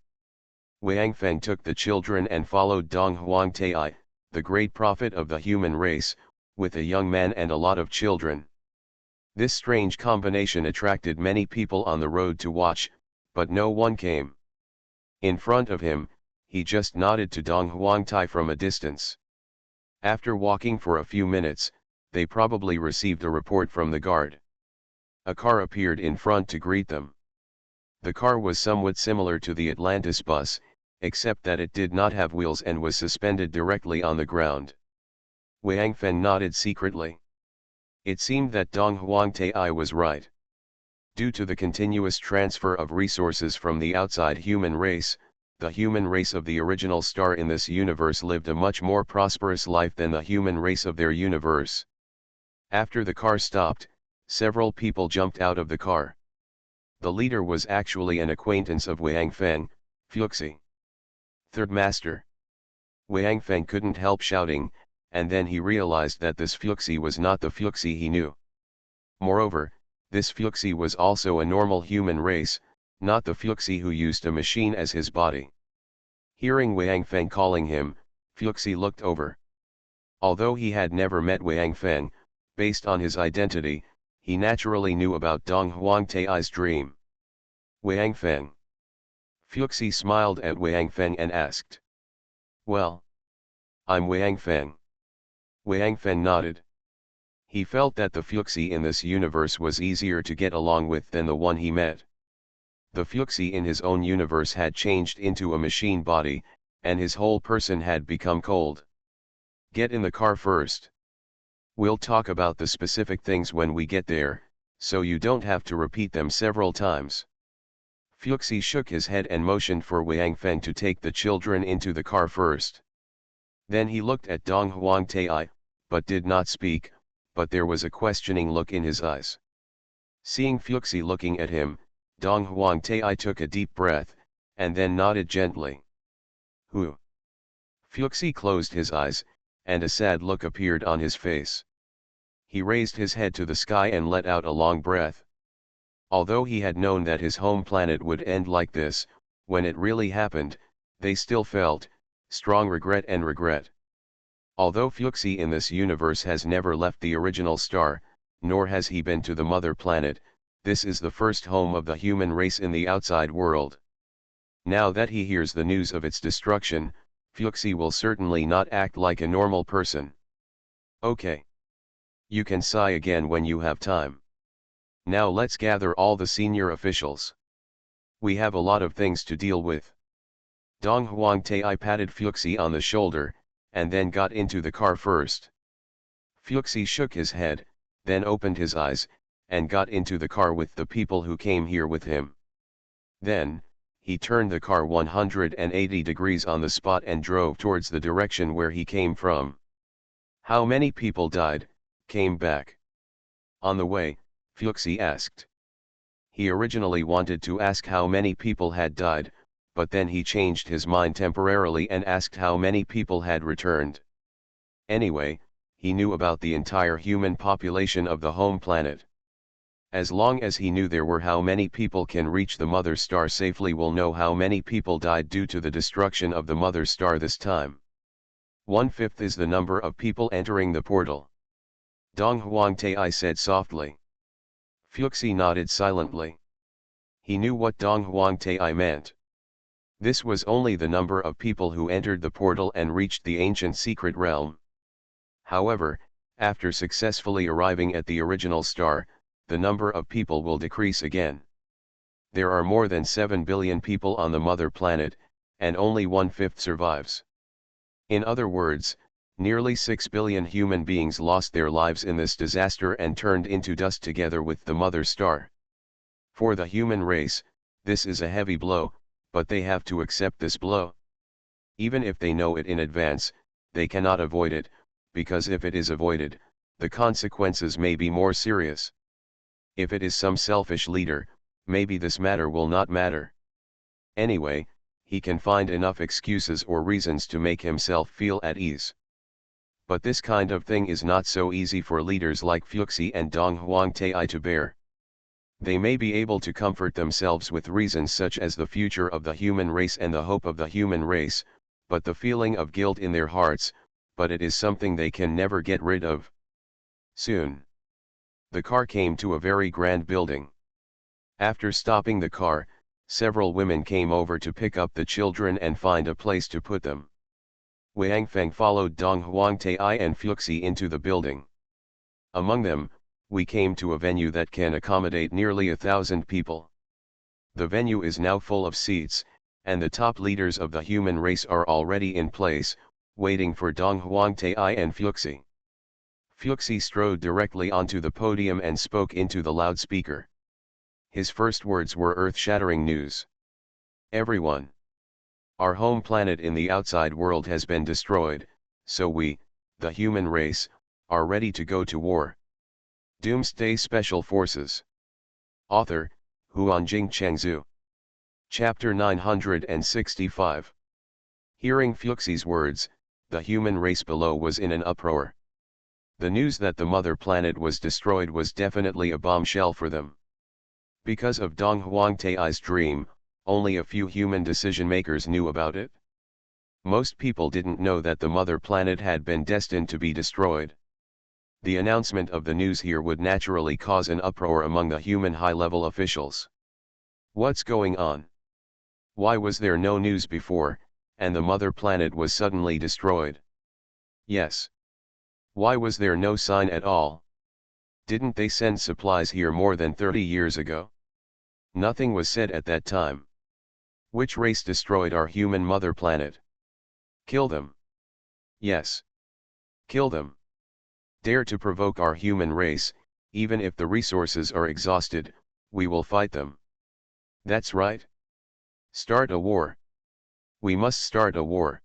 Wang Feng took the children and followed Dong Huangtai, the great prophet of the human race, with a young man and a lot of children. This strange combination attracted many people on the road to watch, but no one came. In front of him, he just nodded to Dong Huangtai from a distance. After walking for a few minutes, they probably received a report from the guard. A car appeared in front to greet them. The car was somewhat similar to the Atlantis bus, except that it did not have wheels and was suspended directly on the ground. Wang Fen nodded secretly. It seemed that Dong Huangtai was right. Due to the continuous transfer of resources from the outside human race, the human race of the original star in this universe lived a much more prosperous life than the human race of their universe. After the car stopped, several people jumped out of the car. The leader was actually an acquaintance of Wang Feng, Fuxi. Third Master. Wang Feng couldn't help shouting, and then he realized that this Fuxi was not the Fuxi he knew. Moreover, this Fuxi was also a normal human race, not the Fuxi who used a machine as his body. Hearing Wang Feng calling him, Fuxi looked over. Although he had never met Wang Feng, based on his identity, he naturally knew about Dong Huangtai's dream. Wang Feng. Fuxi smiled at Wang Feng and asked. Well, I'm Wang Feng. Wang Feng nodded. He felt that the Fuxi in this universe was easier to get along with than the one he met. The Fuxi in his own universe had changed into a machine body, and his whole person had become cold. Get in the car first. We'll talk about the specific things when we get there, so you don't have to repeat them several times. Fuxi shook his head and motioned for Wang Feng to take the children into the car first. Then he looked at Dong Huangtai, but did not speak, but there was a questioning look in his eyes. Seeing Fuxi looking at him, Dong Huangtai took a deep breath, and then nodded gently. Who? Fuxi closed his eyes, and a sad look appeared on his face. He raised his head to the sky and let out a long breath. Although he had known that his home planet would end like this, when it really happened, they still felt strong regret and regret. Although Fuxi in this universe has never left the original star, nor has he been to the mother planet, this is the first home of the human race in the outside world. Now that he hears the news of its destruction, Fuxi will certainly not act like a normal person. Okay. You can sigh again when you have time. Now let's gather all the senior officials. We have a lot of things to deal with. Dong Huangtai patted Fuxi on the shoulder, and then got into the car first. Fuxi shook his head, then opened his eyes, and got into the car with the people who came here with him. Then, he turned the car 180 degrees on the spot and drove towards the direction where he came from. How many people died, came back? On the way, Fuxi asked. He originally wanted to ask how many people had died, but then he changed his mind temporarily and asked how many people had returned. Anyway, he knew about the entire human population of the home planet. As long as he knew there were how many people can reach the mother star safely, will know how many people died due to the destruction of the mother star this time. 1/5 is the number of people entering the portal. Dong Huangtai said softly. Fuxi nodded silently. He knew what Dong Huangtai meant. This was only the number of people who entered the portal and reached the ancient secret realm. However, after successfully arriving at the original star, the number of people will decrease again. There are more than 7 billion people on the mother planet, and only 1/5 survives. In other words, nearly 6 billion human beings lost their lives in this disaster and turned into dust together with the mother star. For the human race, this is a heavy blow, but they have to accept this blow. Even if they know it in advance, they cannot avoid it, because if it is avoided, the consequences may be more serious. If it is some selfish leader, maybe this matter will not matter. Anyway, he can find enough excuses or reasons to make himself feel at ease. But this kind of thing is not so easy for leaders like Fuxi and Dong Huangtai to bear. They may be able to comfort themselves with reasons such as the future of the human race and the hope of the human race, but the feeling of guilt in their hearts, but it is something they can never get rid of. Soon, the car came to a very grand building. After stopping the car, Several women came over to pick up the children and find a place to put them. Wang Feng followed Dong Huangtai and Fuxi into the building. Among them, we came to a venue that can accommodate nearly 1,000 people. The venue is now full of seats, and the top leaders of the human race are already in place, waiting for Dong Huangtai and Fuxi. Fuxi strode directly onto the podium and spoke into the loudspeaker. His first words were earth-shattering news. Everyone! Our home planet in the outside world has been destroyed, so we, the human race, are ready to go to war. Doomsday Special Forces. Author, Huanjing Chengzhu. Chapter 965. Hearing Fuxi's words, the human race below was in an uproar. The news that the mother planet was destroyed was definitely a bombshell for them. Because of Dong Huangtai's dream, only a few human decision-makers knew about it. Most people didn't know that the mother planet had been destined to be destroyed. The announcement of the news here would naturally cause an uproar among the human high-level officials. What's going on? Why was there no news before, and the mother planet was suddenly destroyed? Yes. Why was there no sign at all? Didn't they send supplies here more than 30 years ago? Nothing was said at that time. Which race destroyed our human mother planet? Kill them. Yes. Kill them. Dare to provoke our human race, even if the resources are exhausted, we will fight them. That's right. Start a war. We must start a war.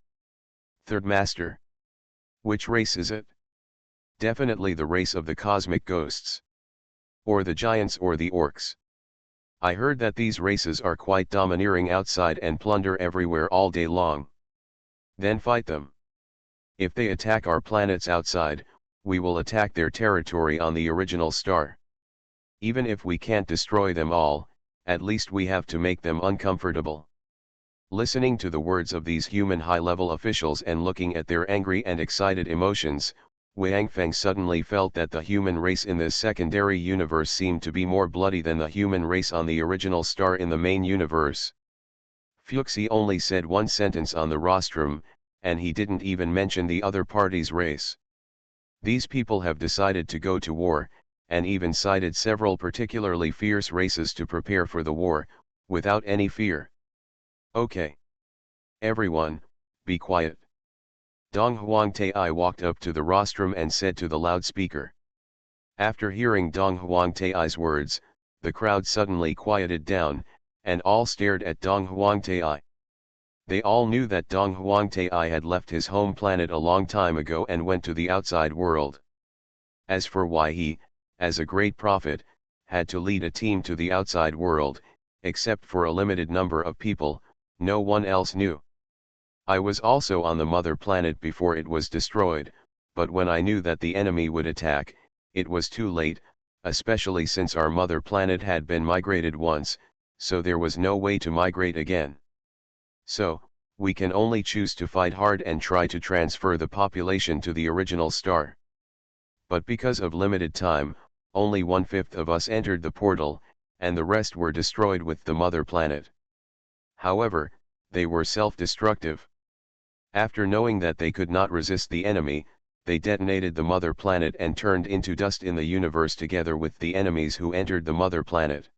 Third Master. Which race is it? Definitely the race of the cosmic ghosts. Or the giants or the orcs. I heard that these races are quite domineering outside and plunder everywhere all day long. Then fight them. If they attack our planets outside, we will attack their territory on the original star. Even if we can't destroy them all, at least we have to make them uncomfortable. Listening to the words of these human high-level officials and looking at their angry and excited emotions, Wang Feng suddenly felt that the human race in this secondary universe seemed to be more bloody than the human race on the original star in the main universe. Fuxi only said one sentence on the rostrum, and he didn't even mention the other party's race. These people have decided to go to war, and even cited several particularly fierce races to prepare for the war, without any fear. Okay. Everyone, be quiet. Dong Huangtai walked up to the rostrum and said to the loudspeaker. After hearing Dong Huangtai's words, the crowd suddenly quieted down, and all stared at Dong Huangtai. They all knew that Dong Huangtai had left his home planet a long time ago and went to the outside world. As for why he, as a great prophet, had to lead a team to the outside world, except for a limited number of people, no one else knew. I was also on the mother planet before it was destroyed, but when I knew that the enemy would attack, it was too late, especially since our mother planet had been migrated once, so there was no way to migrate again. So, we can only choose to fight hard and try to transfer the population to the original star. But because of limited time, only 1/5 of us entered the portal, and the rest were destroyed with the mother planet. However, they were self-destructive. After knowing that they could not resist the enemy, they detonated the mother planet and turned into dust in the universe together with the enemies who entered the mother planet.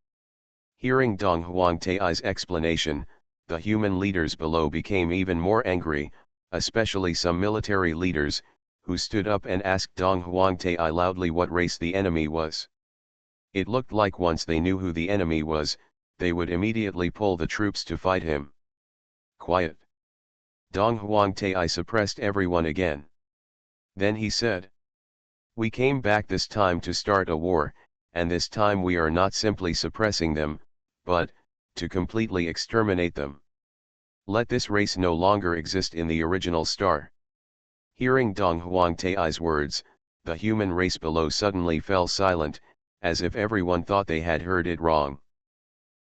Hearing Dong Huangtai's explanation, the human leaders below became even more angry, especially some military leaders, who stood up and asked Dong Huangtai loudly what race the enemy was. It looked like once they knew who the enemy was, they would immediately pull the troops to fight him. Quiet. Dong Huangtai suppressed everyone again. Then he said, "We came back this time to start a war, and this time we are not simply suppressing them, but, to completely exterminate them. Let this race no longer exist in the original star." Hearing Dong Huangtai's words, the human race below suddenly fell silent, as if everyone thought they had heard it wrong.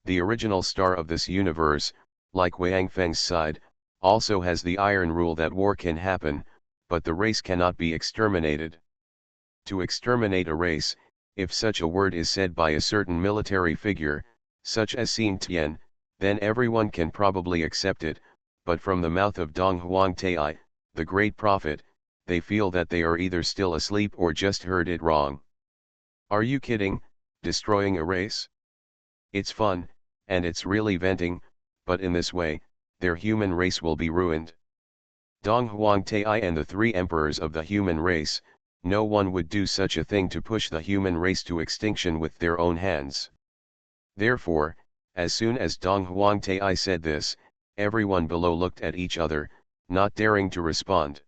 The original star of this universe, like Wang Feng's side, also has the iron rule that war can happen, but the race cannot be exterminated. To exterminate a race, if such a word is said by a certain military figure, such as Xin Tian, then everyone can probably accept it, but from the mouth of Dong Huang Tai, the great prophet, they feel that they are either still asleep or just heard it wrong. Are you kidding, destroying a race? It's fun, and it's really venting, but in this way, their human race will be ruined. Dong Huang Tai and the three emperors of the human race, no one would do such a thing to push the human race to extinction with their own hands. Therefore, as soon as Dong Huang Tai said this, everyone below looked at each other, not daring to respond.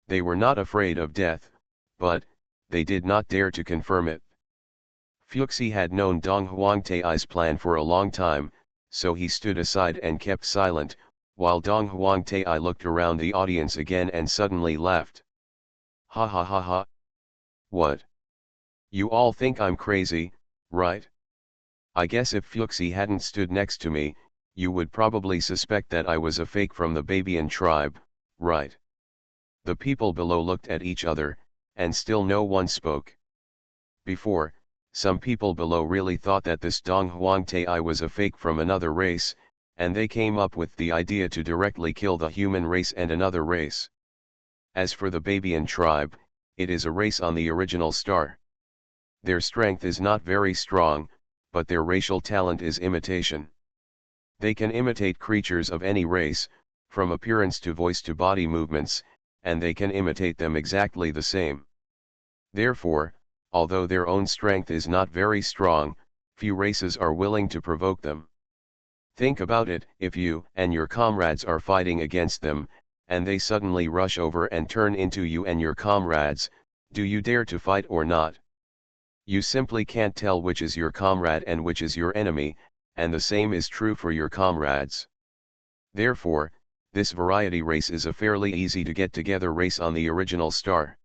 They were not afraid of death, but they did not dare to confirm it. Fuxi had known Dong Huang Tai's plan for a long time, so he stood aside and kept silent, while Dong Huang Tai looked around the audience again and suddenly laughed. Ha ha ha ha. What? You all think I'm crazy, right? I guess if Fuxi hadn't stood next to me, you would probably suspect that I was a fake from the Babian tribe, right? The people below looked at each other, and still no one spoke. Before, some people below really thought that this Dong Huang Tai was a fake from another race, and they came up with the idea to directly kill the human race and another race. As for the Babian tribe, it is a race on the original star. Their strength is not very strong, but their racial talent is imitation. They can imitate creatures of any race, from appearance to voice to body movements, and they can imitate them exactly the same. Therefore, although their own strength is not very strong, few races are willing to provoke them. Think about it, if you and your comrades are fighting against them, and they suddenly rush over and turn into you and your comrades, do you dare to fight or not? You simply can't tell which is your comrade and which is your enemy, and the same is true for your comrades. Therefore, this variety race is a fairly easy to get together race on the original star.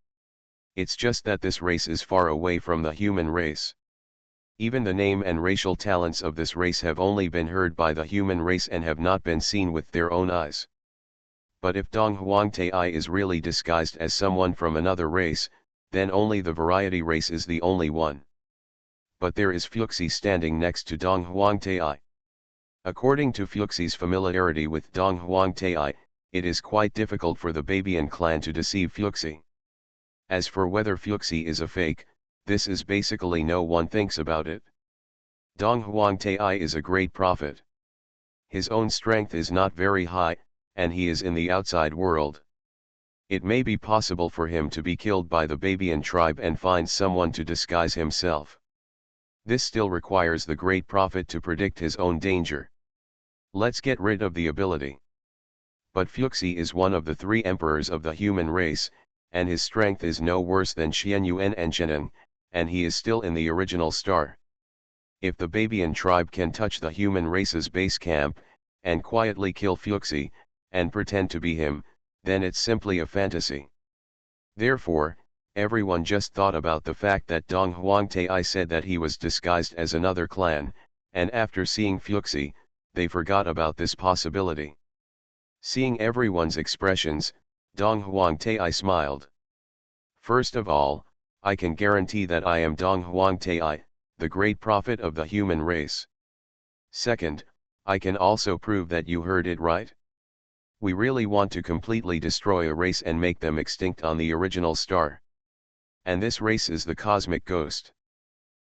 It's just that this race is far away from the human race. Even the name and racial talents of this race have only been heard by the human race and have not been seen with their own eyes. But if Dong Huang Tai is really disguised as someone from another race, then only the variety race is the only one. But there is Fuxi standing next to Dong Huang Tai. According to Fuxi's familiarity with Dong Huang Tai, it is quite difficult for the Babian clan to deceive Fuxi. As for whether Fuxi is a fake, this is basically no one thinks about it. Dong Huang Tai is a great prophet. His own strength is not very high, and he is in the outside world. It may be possible for him to be killed by the Babian tribe and find someone to disguise himself. This still requires the great prophet to predict his own danger. Let's get rid of the ability. But Fuxi is one of the three emperors of the human race, and his strength is no worse than Xianyuan and Zheneng, and he is still in the original star. If the Babian tribe can touch the human race's base camp, and quietly kill Fuxi, and pretend to be him, then it's simply a fantasy. Therefore, everyone just thought about the fact that Dong Huang Tai said that he was disguised as another clan, and after seeing Fuxi, they forgot about this possibility. Seeing everyone's expressions, Dong Huang Tai smiled. First of all, I can guarantee that I am Dong Huang Tai, the great prophet of the human race. Second, I can also prove that you heard it right. We really want to completely destroy a race and make them extinct on the original star. And this race is the cosmic ghost.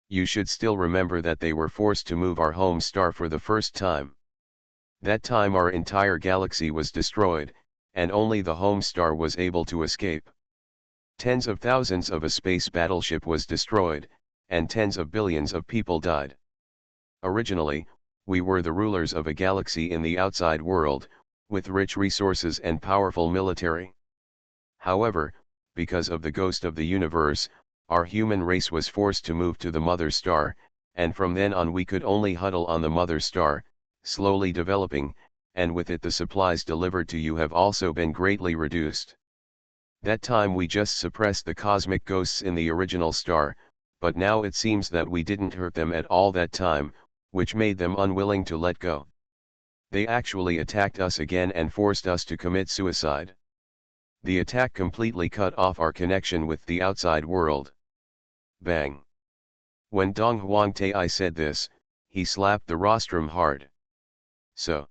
You should still remember that they were forced to move our home star for the first time. That time our entire galaxy was destroyed, and only the home star was able to escape. Tens of thousands of a space battleship was destroyed, and tens of billions of people died. Originally, we were the rulers of a galaxy in the outside world, with rich resources and powerful military. However, because of the ghost of the universe, our human race was forced to move to the mother star, and from then on we could only huddle on the mother star, slowly developing, and with it the supplies delivered to you have also been greatly reduced. That time we just suppressed the cosmic ghosts in the original star, but now it seems that we didn't hurt them at all that time, which made them unwilling to let go. They actually attacked us again and forced us to commit suicide. The attack completely cut off our connection with the outside world. Bang! When Dong Huang Tai said this, he slapped the rostrum hard. So,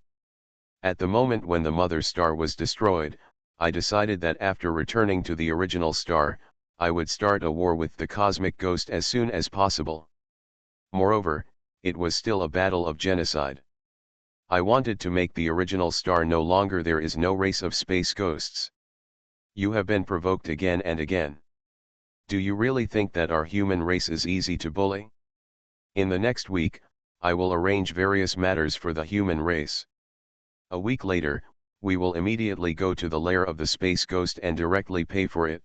at the moment when the mother star was destroyed, I decided that after returning to the original star, I would start a war with the cosmic ghost as soon as possible. Moreover, it was still a battle of genocide. I wanted to make the original star no longer there is no race of space ghosts. You have been provoked again and again. Do you really think that our human race is easy to bully? In the next week, I will arrange various matters for the human race. A week later, we will immediately go to the lair of the space ghost and directly pay for it.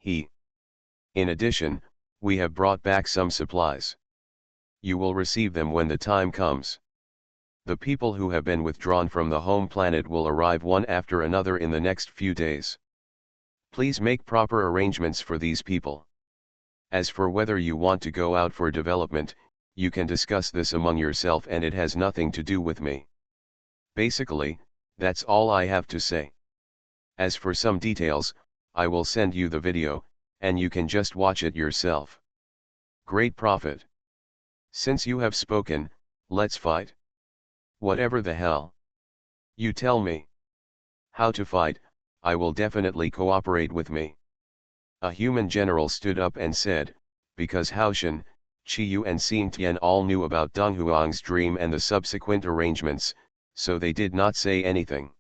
In addition, we have brought back some supplies. You will receive them when the time comes. The people who have been withdrawn from the home planet will arrive one after another in the next few days. Please make proper arrangements for these people. As for whether you want to go out for development, you can discuss this among yourself and it has nothing to do with me. Basically, that's all I have to say. As for some details, I will send you the video, and you can just watch it yourself. Great Prophet. Since you have spoken, let's fight. Whatever the hell. You tell me how to fight, I will definitely cooperate with me. A human general stood up and said, because Haoshan, Qiyu and Xingtian all knew about Dong Huang's dream and the subsequent arrangements, so they did not say anything.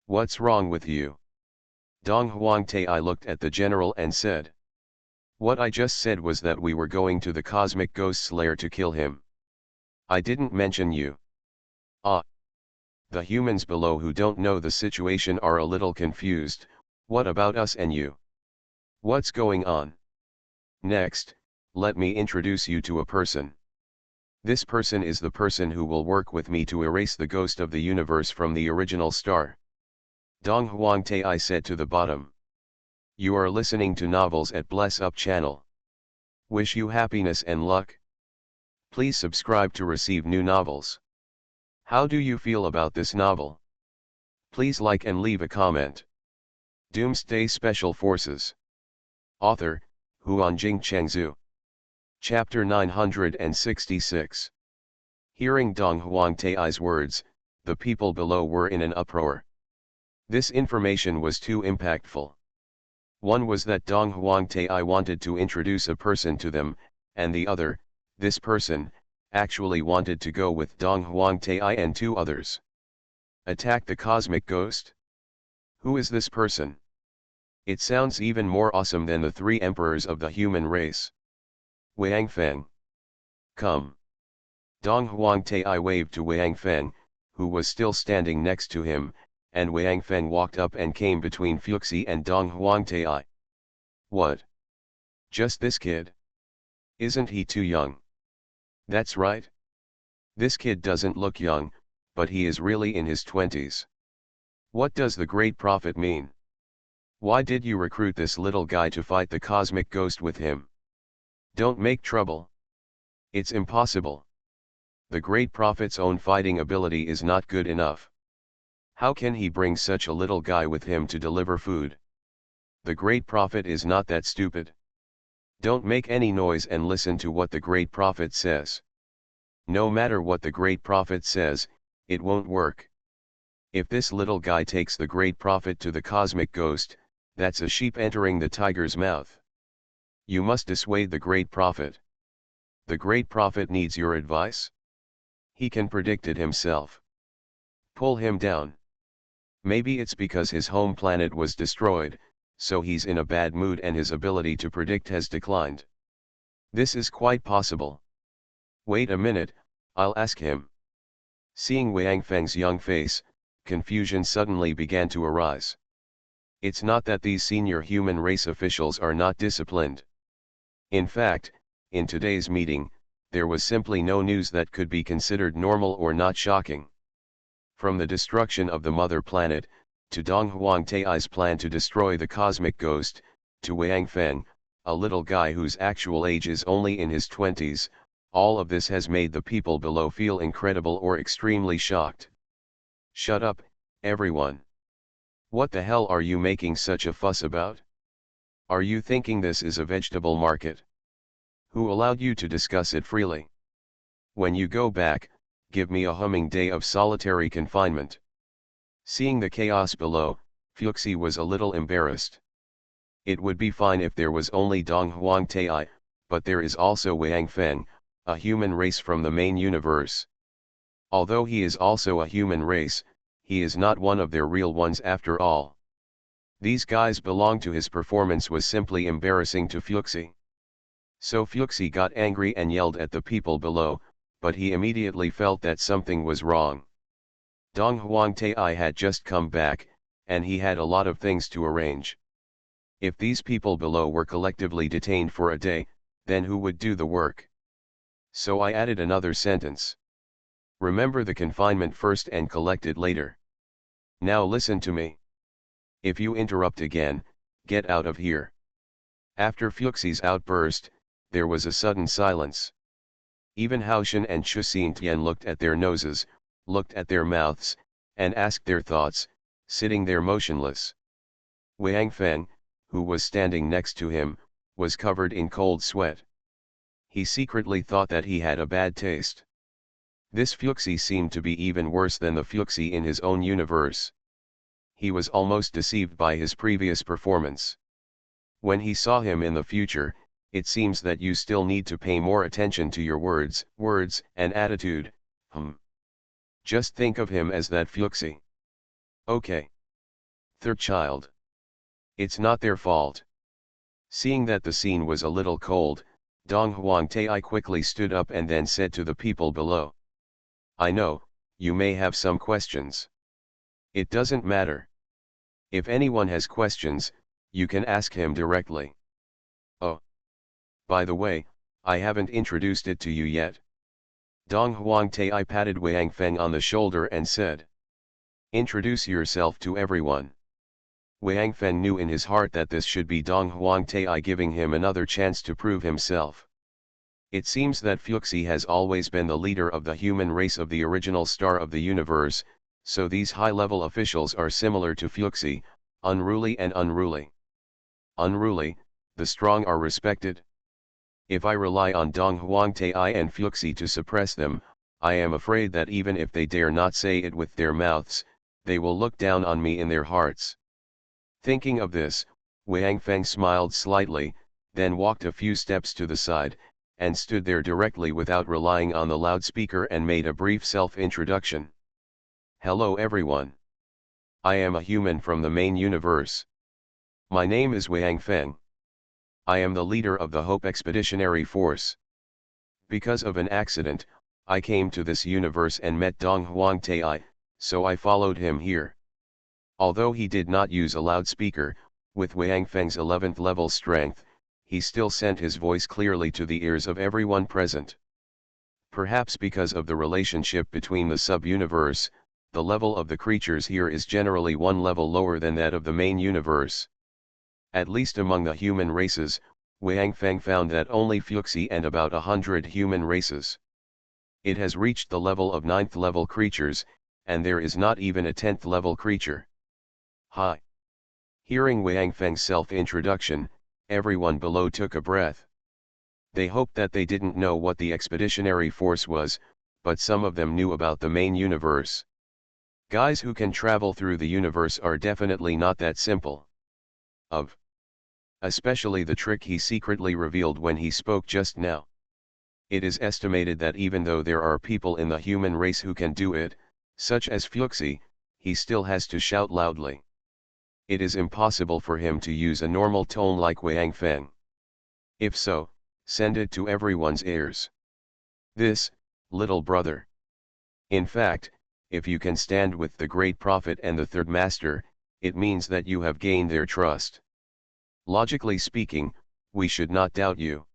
What's wrong with you? Dong Huang Tai looked at the general and said. What I just said was that we were going to the cosmic ghost's lair to kill him. I didn't mention you. Ah. The humans below who don't know the situation are a little confused. What about us and you? What's going on? Next, let me introduce you to a person. This person is the person who will work with me to erase the ghost of the universe from the original star. Dong Huang Tai said to the bottom. You are listening to novels at Bless Up channel. Wish you happiness and luck. Please subscribe to receive new novels. How do you feel about this novel? Please like and leave a comment. Doomsday Special Forces. Author, Huanjing Chengzhu. Chapter 966. Hearing Dong Huang Tai's words, the people below were in an uproar. This information was too impactful. One was that Dong Huang Tai wanted to introduce a person to them, and the other, this person, actually wanted to go with Dong Huang Tai and two others. Attack the cosmic ghost? Who is this person? It sounds even more awesome than the three emperors of the human race. Wang Feng. Come. Dong Huang Tai waved to Wang Feng, who was still standing next to him, and Wang Feng walked up and came between Fuxi and Dong Huang Tai. What? Just this kid? Isn't he too young? That's right. This kid doesn't look young, but he is really in his 20s. What does the Great Prophet mean? Why did you recruit this little guy to fight the cosmic ghost with him? Don't make trouble. It's impossible. The Great Prophet's own fighting ability is not good enough. How can he bring such a little guy with him to deliver food? The Great Prophet is not that stupid. Don't make any noise and listen to what the Great Prophet says. No matter what the Great Prophet says, it won't work. If this little guy takes the Great Prophet to the cosmic ghost, that's a sheep entering the tiger's mouth. You must dissuade the Great Prophet. The Great Prophet needs your advice? He can predict it himself. Pull him down. Maybe it's because his home planet was destroyed, so he's in a bad mood and his ability to predict has declined. This is quite possible. Wait a minute, I'll ask him. Seeing Wang Feng's young face, confusion suddenly began to arise. It's not that these senior human race officials are not disciplined. In fact, in today's meeting, there was simply no news that could be considered normal or not shocking. From the destruction of the mother planet, to Dong Huang Tai's plan to destroy the cosmic ghost, to Wang Feng, a little guy whose actual age is only in his 20s, all of this has made the people below feel incredible or extremely shocked. Shut up, everyone. What the hell are you making such a fuss about? Are you thinking this is a vegetable market? Who allowed you to discuss it freely? When you go back, give me a humming day of solitary confinement. Seeing the chaos below, Fuxi was a little embarrassed. It would be fine if there was only Dong Huang Tai, but there is also Wang Feng, a human race from the main universe. Although he is also a human race, he is not one of their real ones after all. These guys belong to his performance was simply embarrassing to Fuxi. So Fuxi got angry and yelled at the people below, but he immediately felt that something was wrong. Dong Huang Tai had just come back, and he had a lot of things to arrange. If these people below were collectively detained for a day, then who would do the work? So I added another sentence. Remember the confinement first and collect it later. Now listen to me. If you interrupt again, get out of here. After Fuxi's outburst, there was a sudden silence. Even Haoshan and Shuxintian looked at their noses, looked at their mouths, and asked their thoughts, sitting there motionless. Wang Feng, who was standing next to him, was covered in cold sweat. He secretly thought that he had a bad taste. This Fuxi seemed to be even worse than the Fuxi in his own universe. He was almost deceived by his previous performance. When he saw him in the future, it seems that you still need to pay more attention to your words, and attitude. Just think of him as that Fuxi. Okay. Third child. It's not their fault. Seeing that the scene was a little cold, Dong Huang Tai quickly stood up and then said to the people below. I know, you may have some questions. It doesn't matter. If anyone has questions, you can ask him directly. Oh. By the way, I haven't introduced it to you yet. Dong Huang Tai patted Wang Feng on the shoulder and said. Introduce yourself to everyone. Wang Feng knew in his heart that this should be Dong Huang Tai giving him another chance to prove himself. It seems that Fuxi has always been the leader of the human race of the original star of the universe, so these high-level officials are similar to Fuxi, unruly and unruly. Unruly, the strong are respected. If I rely on Dong Huang Tai and Fuxi to suppress them, I am afraid that even if they dare not say it with their mouths, they will look down on me in their hearts. Thinking of this, Wang Feng smiled slightly, then walked a few steps to the side, and stood there directly without relying on the loudspeaker and made a brief self-introduction. Hello everyone. I am a human from the main universe. My name is Wang Feng. I am the leader of the Hope Expeditionary Force. Because of an accident, I came to this universe and met Dong Huang Tai, so I followed him here. Although he did not use a loudspeaker, with Wang Feng's 11th level strength, he still sent his voice clearly to the ears of everyone present. Perhaps because of the relationship between the sub-universe, the level of the creatures here is generally one level lower than that of the main universe. At least among the human races, Wang Feng found that only Fuxi and about 100 human races. It has reached the level of 9th level creatures, and there is not even a 10th level creature. Hi. Hearing Wang Feng's self-introduction, everyone below took a breath. They hoped that they didn't know what the expeditionary force was, but some of them knew about the main universe. Guys who can travel through the universe are definitely not that simple. Especially the trick he secretly revealed when he spoke just now. It is estimated that even though there are people in the human race who can do it, such as Fuxi, he still has to shout loudly. It is impossible for him to use a normal tone like Wang Feng. If so, send it to everyone's ears. This, little brother. In fact, if you can stand with the great prophet and the third master, it means that you have gained their trust. Logically speaking, we should not doubt you.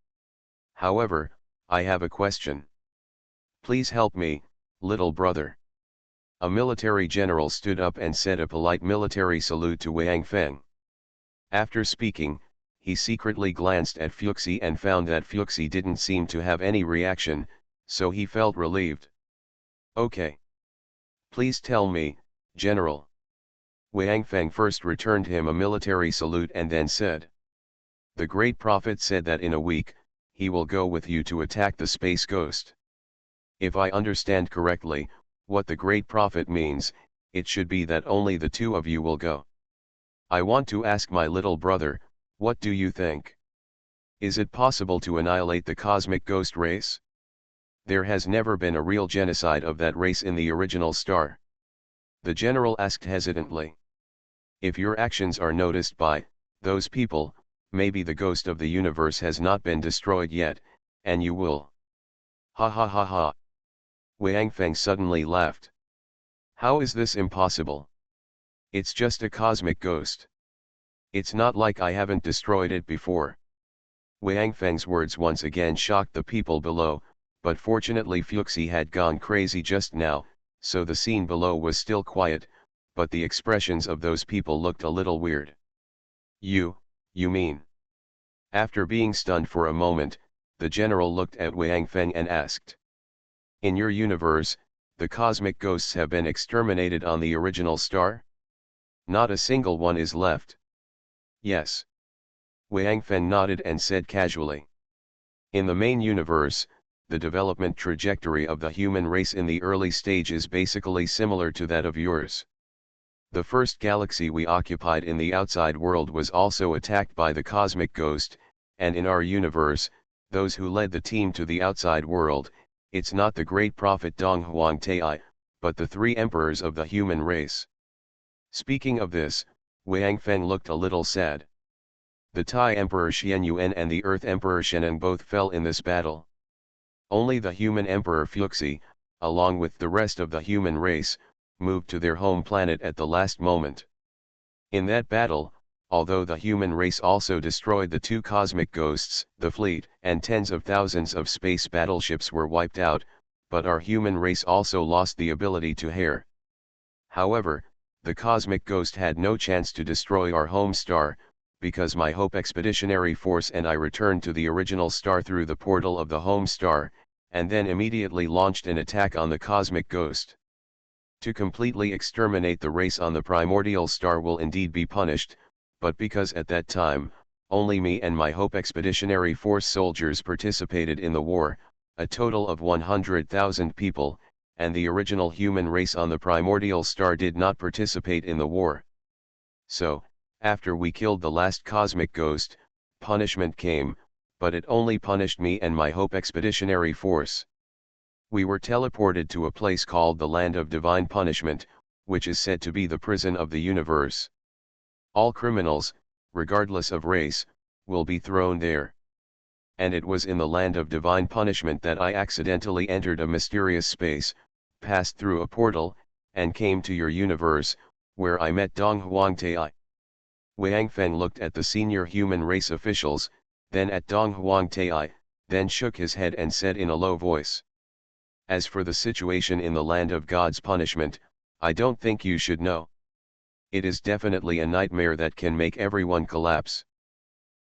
However, I have a question. Please help me, little brother. A military general stood up and said a polite military salute to Wang Feng. After speaking, he secretly glanced at Fuxi and found that Fuxi didn't seem to have any reaction, so he felt relieved. Okay. Please tell me, General. Wang Feng first returned him a military salute and then said. The great prophet said that in a week, he will go with you to attack the space ghost. If I understand correctly, what the Great Prophet means, it should be that only the two of you will go. I want to ask my little brother, what do you think? Is it possible to annihilate the cosmic ghost race? There has never been a real genocide of that race in the original star. The general asked hesitantly. If your actions are noticed by those people, maybe the ghost of the universe has not been destroyed yet, and you will. Ha ha ha ha. Wang Feng suddenly laughed. How is this impossible? It's just a cosmic ghost. It's not like I haven't destroyed it before. Wang Feng's words once again shocked the people below, but fortunately Fuxi had gone crazy just now, so the scene below was still quiet, but the expressions of those people looked a little weird. You mean? After being stunned for a moment, the general looked at Wang Feng and asked. In your universe, the cosmic ghosts have been exterminated on the original star? Not a single one is left. Yes. Wang Feng nodded and said casually. In the main universe, the development trajectory of the human race in the early stage is basically similar to that of yours. The first galaxy we occupied in the outside world was also attacked by the cosmic ghost, and in our universe, those who led the team to the outside world, it's not the great prophet Dong Huang Tai, but the three emperors of the human race. Speaking of this, Wang Feng looked a little sad. The Tai Emperor Xian Yuan and the Earth Emperor Sheneng both fell in this battle. Only the human Emperor Fuxi, along with the rest of the human race, moved to their home planet at the last moment. In that battle, although the human race also destroyed the two cosmic ghosts, the fleet and tens of thousands of space battleships were wiped out, but our human race also lost the ability to hear. However, the cosmic ghost had no chance to destroy our home star, because my Hope Expeditionary Force and I returned to the original star through the portal of the home star, and then immediately launched an attack on the cosmic ghost. To completely exterminate the race on the primordial star will indeed be punished, but because at that time, only me and my Hope Expeditionary Force soldiers participated in the war, a total of 100,000 people, and the original human race on the primordial star did not participate in the war. So, after we killed the last cosmic ghost, punishment came, but it only punished me and my Hope Expeditionary Force. We were teleported to a place called the Land of Divine Punishment, which is said to be the prison of the universe. All criminals, regardless of race, will be thrown there. And it was in the Land of Divine Punishment that I accidentally entered a mysterious space, passed through a portal, and came to your universe, where I met Dong Huang Tai. Wang Feng looked at the senior human race officials, then at Dong Huang Tai, then shook his head and said in a low voice. As for the situation in the land of God's punishment, I don't think you should know. It is definitely a nightmare that can make everyone collapse.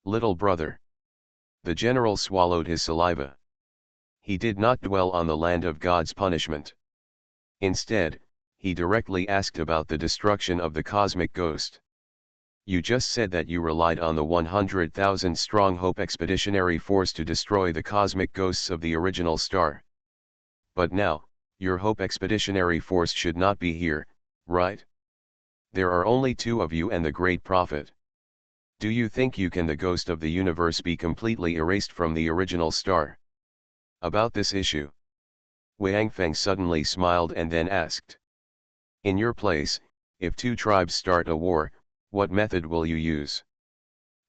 Little brother. The general swallowed his saliva. He did not dwell on the land of God's punishment. Instead, he directly asked about the destruction of the cosmic ghost. You just said that you relied on the 100,000 strong Hope Expeditionary Force to destroy the cosmic ghosts of the original star. But now, your Hope Expeditionary Force should not be here, right? There are only two of you and the Great Prophet. Do you think you can the ghost of the universe be completely erased from the original star? About this issue, Wang Feng suddenly smiled and then asked. In your place, if two tribes start a war, what method will you use?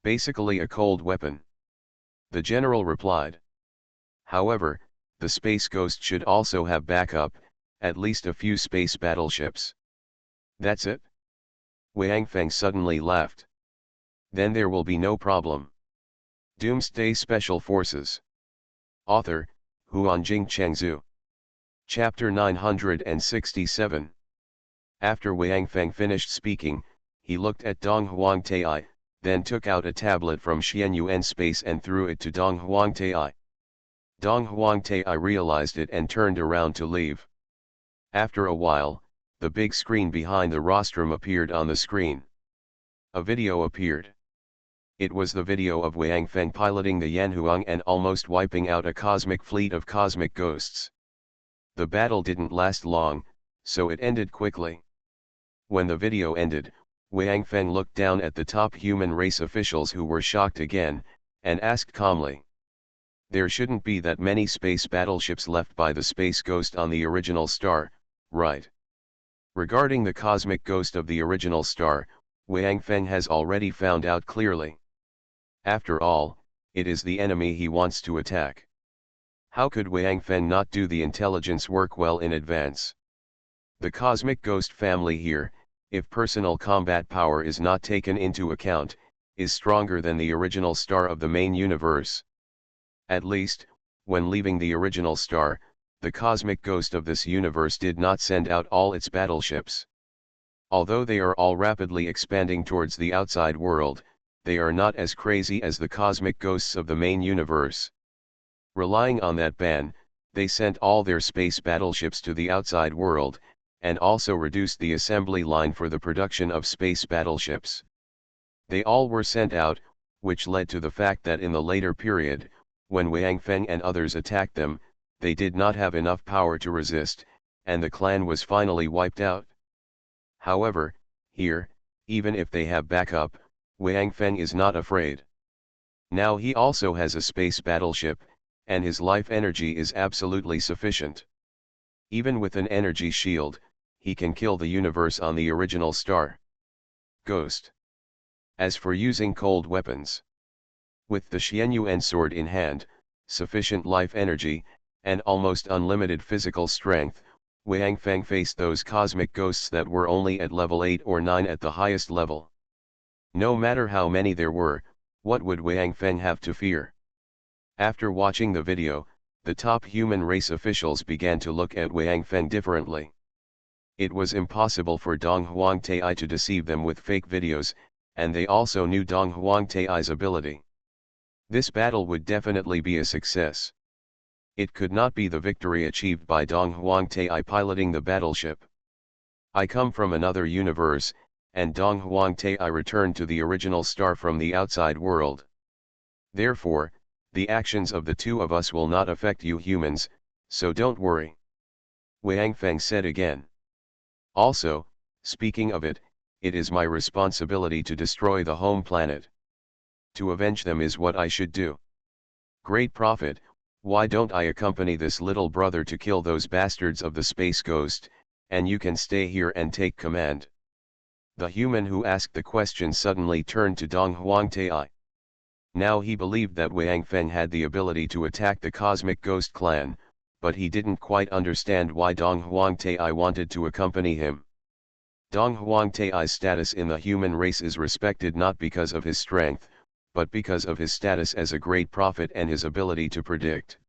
Basically a cold weapon. The general replied. However, the space ghost should also have backup, at least a few space battleships. That's it? Wang Feng suddenly laughed. Then there will be no problem. Doomsday Special Forces. Author, Huanjing Chengzhu. Chapter 967. After Wang Feng finished speaking, he looked at Dong Huang Tai, then took out a tablet from Xian Yuan's space and threw it to Dong Huang Tai. Dong Huang Tai realized it and turned around to leave. After a while, the big screen behind the rostrum appeared on the screen. A video appeared. It was the video of Wang Feng piloting the Yanhuang and almost wiping out a cosmic fleet of cosmic ghosts. The battle didn't last long, so it ended quickly. When the video ended, Wang Feng looked down at the top human race officials who were shocked again, and asked calmly. There shouldn't be that many space battleships left by the Space Ghost on the original star, right? Regarding the cosmic ghost of the original star, Wang Feng has already found out clearly. After all, it is the enemy he wants to attack. How could Wang Feng not do the intelligence work well in advance? The cosmic ghost family here, if personal combat power is not taken into account, is stronger than the original star of the main universe. At least, when leaving the original star, the cosmic ghost of this universe did not send out all its battleships. Although they are all rapidly expanding towards the outside world, they are not as crazy as the cosmic ghosts of the main universe. Relying on that ban, they sent all their space battleships to the outside world, and also reduced the assembly line for the production of space battleships. They all were sent out, which led to the fact that in the later period, when Wang Feng and others attacked them, they did not have enough power to resist, and the clan was finally wiped out. However, here, even if they have backup, Wang Feng is not afraid. Now he also has a space battleship, and his life energy is absolutely sufficient. Even with an energy shield, he can kill the universe on the original star. Ghost. As for using cold weapons, with the Xianyuan sword in hand, sufficient life energy, and almost unlimited physical strength, Wang Feng faced those cosmic ghosts that were only at level 8 or 9 at the highest level. No matter how many there were, what would Wang Feng have to fear? After watching the video, the top human race officials began to look at Wang Feng differently. It was impossible for Dong Huangtai to deceive them with fake videos, and they also knew Dong Huangtai's ability. This battle would definitely be a success. It could not be the victory achieved by Dong Huangtai piloting the battleship. I come from another universe, and Dong Huangtai returned to the original star from the outside world. Therefore, the actions of the two of us will not affect you humans, so don't worry. Wang Feng said again. Also, speaking of it, it is my responsibility to destroy the home planet. To avenge them is what I should do. Great Prophet, why don't I accompany this little brother to kill those bastards of the Space Ghost, and you can stay here and take command? The human who asked the question suddenly turned to Dong Huangtai. Now he believed that Wang Feng had the ability to attack the Cosmic Ghost clan, but he didn't quite understand why Dong Huangtai wanted to accompany him. Dong Huangtai's status in the human race is respected not because of his strength, but because of his status as a great prophet and his ability to predict.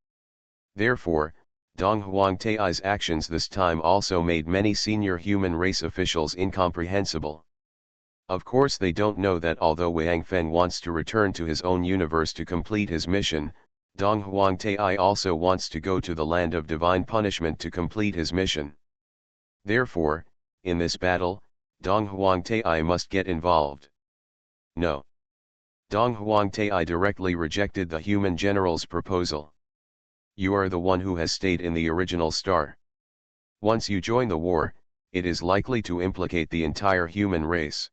Therefore, Dong Huangtai's actions this time also made many senior human race officials incomprehensible. Of course they don't know that although Wang Feng wants to return to his own universe to complete his mission, Dong Huangtai also wants to go to the land of divine punishment to complete his mission. Therefore, in this battle, Dong Huangtai must get involved. No. Dong Huangtai directly rejected the human general's proposal. You are the one who has stayed in the original star. Once you join the war, it is likely to implicate the entire human race.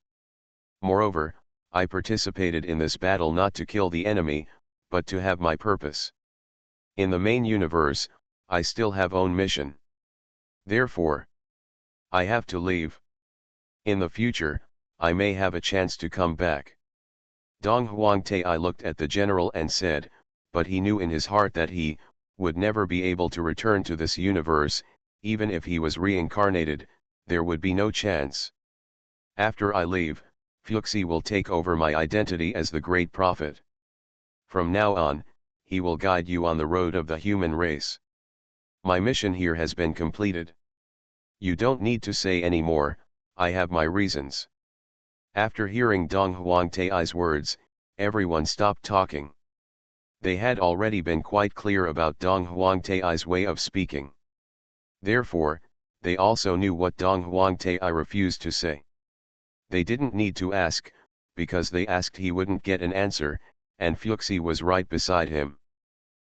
Moreover, I participated in this battle not to kill the enemy, but to have my purpose. In the main universe, I still have own mission. Therefore, I have to leave. In the future, I may have a chance to come back. Dong Huangtai looked at the general and said, but he knew in his heart that he would never be able to return to this universe, even if he was reincarnated, there would be no chance. After I leave, Fuxi will take over my identity as the Great Prophet. From now on, he will guide you on the road of the human race. My mission here has been completed. You don't need to say any more, I have my reasons. After hearing Dong Huangtai's words, everyone stopped talking. They had already been quite clear about Dong Huangtai's way of speaking. Therefore, they also knew what Dong Huangtai refused to say. They didn't need to ask, because they asked he wouldn't get an answer, and Fuxi was right beside him.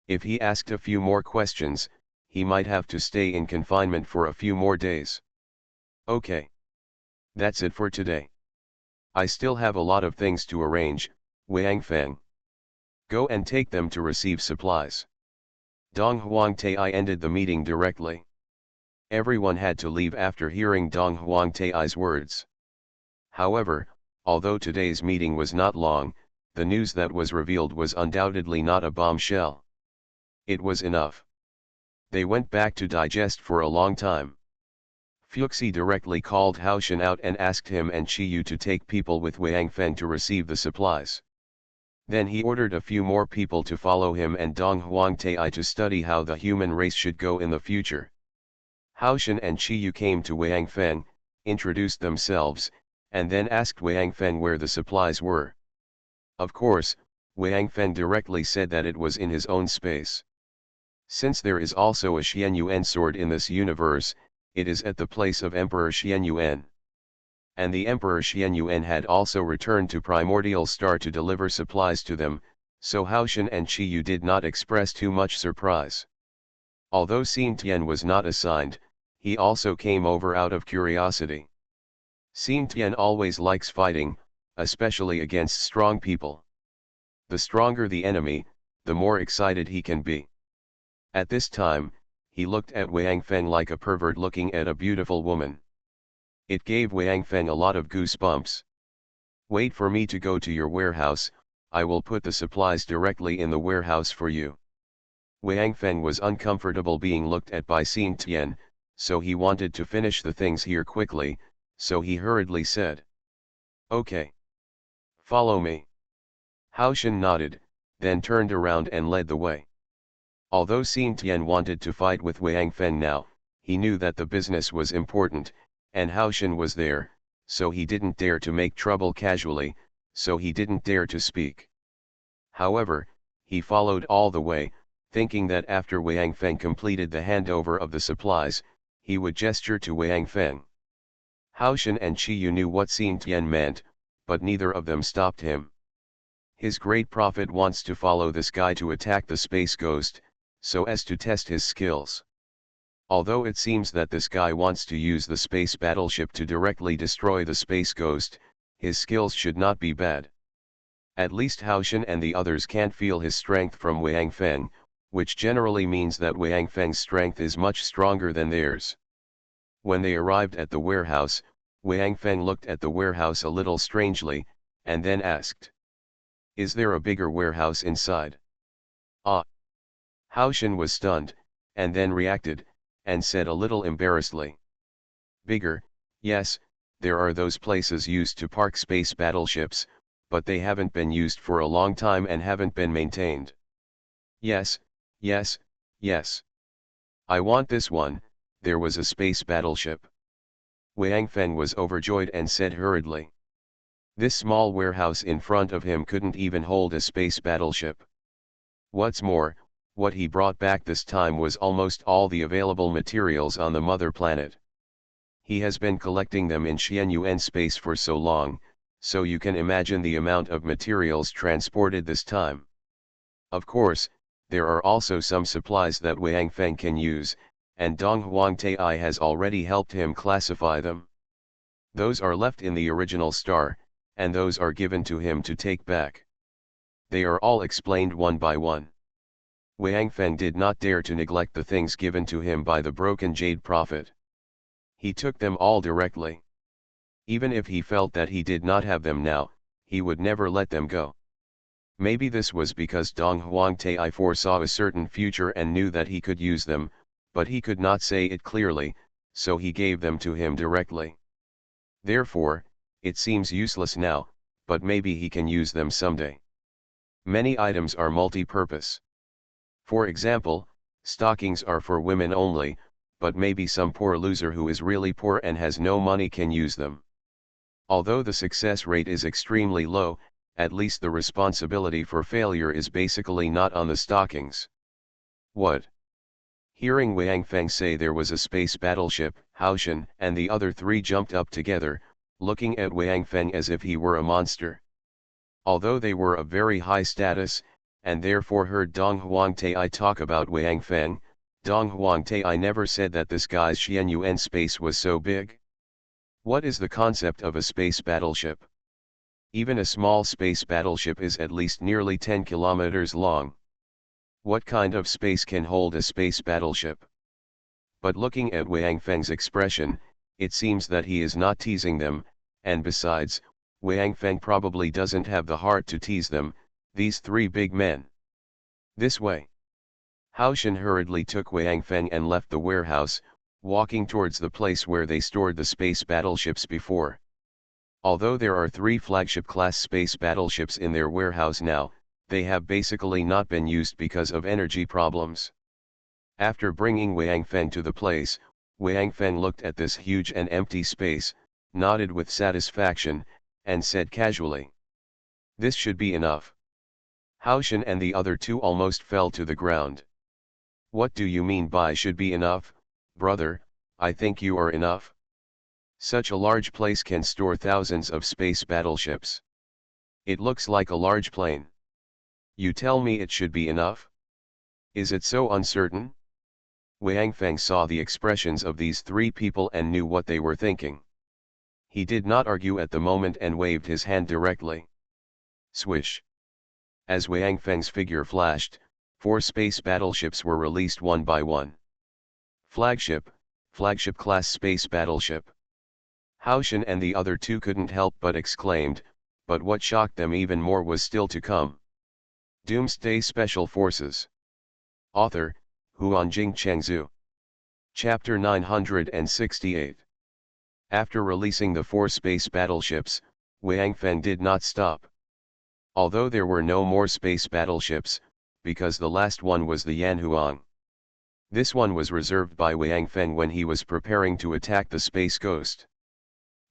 If he asked a few more questions, he might have to stay in confinement for a few more days. Okay. That's it for today. I still have a lot of things to arrange, Wang Feng. Go and take them to receive supplies. Dong Huangtai ended the meeting directly. Everyone had to leave after hearing Dong Huangtai's words. However, although today's meeting was not long, the news that was revealed was undoubtedly not a bombshell. It was enough. They went back to digest for a long time. Fuxi directly called Haoshan out and asked him and Qiyu to take people with Wang Feng to receive the supplies. Then he ordered a few more people to follow him and Dong Huangtai to study how the human race should go in the future. Haoshan and Qiyu came to Wang Feng, introduced themselves, and then asked Wang Feng where the supplies were. Of course, Wang Feng directly said that it was in his own space. Since there is also a Xianyuan sword in this universe, it is at the place of Emperor Xianyuan. And the Emperor Xianyuan had also returned to Primordial Star to deliver supplies to them, so Haoshan and Qiyu did not express too much surprise. Although Xingtian was not assigned, he also came over out of curiosity. Xingtian always likes fighting, especially against strong people. The stronger the enemy, the more excited he can be. At this time, he looked at Wang Feng like a pervert looking at a beautiful woman. It gave Wang Feng a lot of goosebumps. Wait for me to go to your warehouse, I will put the supplies directly in the warehouse for you. Wang Feng was uncomfortable being looked at by Xingtian, so he wanted to finish the things here quickly, so he hurriedly said. Okay. Follow me. Haoshan nodded, then turned around and led the way. Although Xingtian wanted to fight with Wang Feng now, he knew that the business was important, and Haoshan was there, so he didn't dare to make trouble casually, so he didn't dare to speak. However, he followed all the way, thinking that after Wang Feng completed the handover of the supplies, he would gesture to Wang Feng. Haoshan and Qiyu knew what Xingtian meant, but neither of them stopped him. His great prophet wants to follow this guy to attack the space ghost, so as to test his skills. Although it seems that this guy wants to use the space battleship to directly destroy the space ghost, his skills should not be bad. At least Haoshan and the others can't feel his strength from Wang Feng, which generally means that Wang Feng's strength is much stronger than theirs. When they arrived at the warehouse, Wang Feng looked at the warehouse a little strangely, and then asked. Is there a bigger warehouse inside? Ah! Haoshan was stunned, and then reacted, and said a little embarrassedly. Bigger, yes, there are those places used to park space battleships, but they haven't been used for a long time and haven't been maintained. Yes, yes, yes. I want this one, there was a space battleship. Wang Feng was overjoyed and said hurriedly. This small warehouse in front of him couldn't even hold a space battleship. What's more, what he brought back this time was almost all the available materials on the mother planet. He has been collecting them in Xianyuan space for so long, so you can imagine the amount of materials transported this time. Of course, there are also some supplies that Wang Feng can use, and Dong Huangtai has already helped him classify them. Those are left in the original star, and those are given to him to take back. They are all explained one by one. Wang Feng did not dare to neglect the things given to him by the broken jade prophet. He took them all directly. Even if he felt that he did not have them now, he would never let them go. Maybe this was because Dong Huangtai foresaw a certain future and knew that he could use them, but he could not say it clearly, so he gave them to him directly. Therefore, it seems useless now, but maybe he can use them someday. Many items are multi-purpose. For example, stockings are for women only, but maybe some poor loser who is really poor and has no money can use them. Although the success rate is extremely low, at least the responsibility for failure is basically not on the stockings. What? Hearing Wang Feng say there was a space battleship, Haoshan and the other three jumped up together, looking at Wang Feng as if he were a monster. Although they were of very high status, and therefore heard Dong Huangtai talk about Wang Feng, Dong Huangtai, I never said that this guy's Xianyuan space was so big. What is the concept of a space battleship? Even a small space battleship is at least nearly 10 kilometers long. What kind of space can hold a space battleship? But looking at Wang Feng's expression, it seems that he is not teasing them, and besides, Wang Feng probably doesn't have the heart to tease them, these three big men. This way. Haoshan hurriedly took Wang Feng and left the warehouse, walking towards the place where they stored the space battleships before. Although there are 3 flagship-class space battleships in their warehouse now, they have basically not been used because of energy problems. After bringing Wang Feng to the place, Wang Feng looked at this huge and empty space, nodded with satisfaction, and said casually, "This should be enough." Haoshan and the other 2 almost fell to the ground. "What do you mean by should be enough, brother? I think you are enough. Such a large place can store thousands of space battleships. It looks like a large plane. You tell me it should be enough? Is it so uncertain?" Wang Feng saw the expressions of these 3 people and knew what they were thinking. He did not argue at the moment and waved his hand directly. Swish. As Wang Feng's figure flashed, 4 space battleships were released one by one. Flagship class space battleship. Haoshan and the other 2 couldn't help but exclaimed, but what shocked them even more was still to come. Doomsday Special Forces. Author, Huanjing Chengzhu. Chapter 968. After releasing the 4 space battleships, Wang Feng did not stop. Although there were no more space battleships, because the last one was the Yanhuang. This one was reserved by Wang Feng when he was preparing to attack the Space Ghost.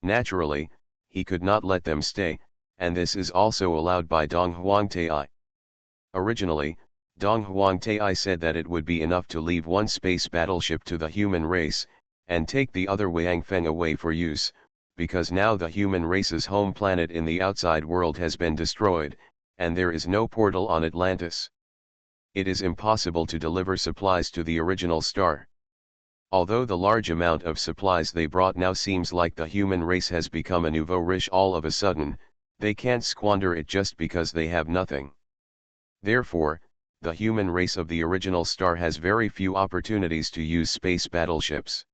Naturally, he could not let them stay, and this is also allowed by Dong Huangtai. Originally, Dong Huangtai said that it would be enough to leave 1 space battleship to the human race, and take the other Wang Feng away for use, because now the human race's home planet in the outside world has been destroyed, and there is no portal on Atlantis. It is impossible to deliver supplies to the original star. Although the large amount of supplies they brought now seems like the human race has become a nouveau riche all of a sudden, they can't squander it just because they have nothing. Therefore, the human race of the original star has very few opportunities to use space battleships.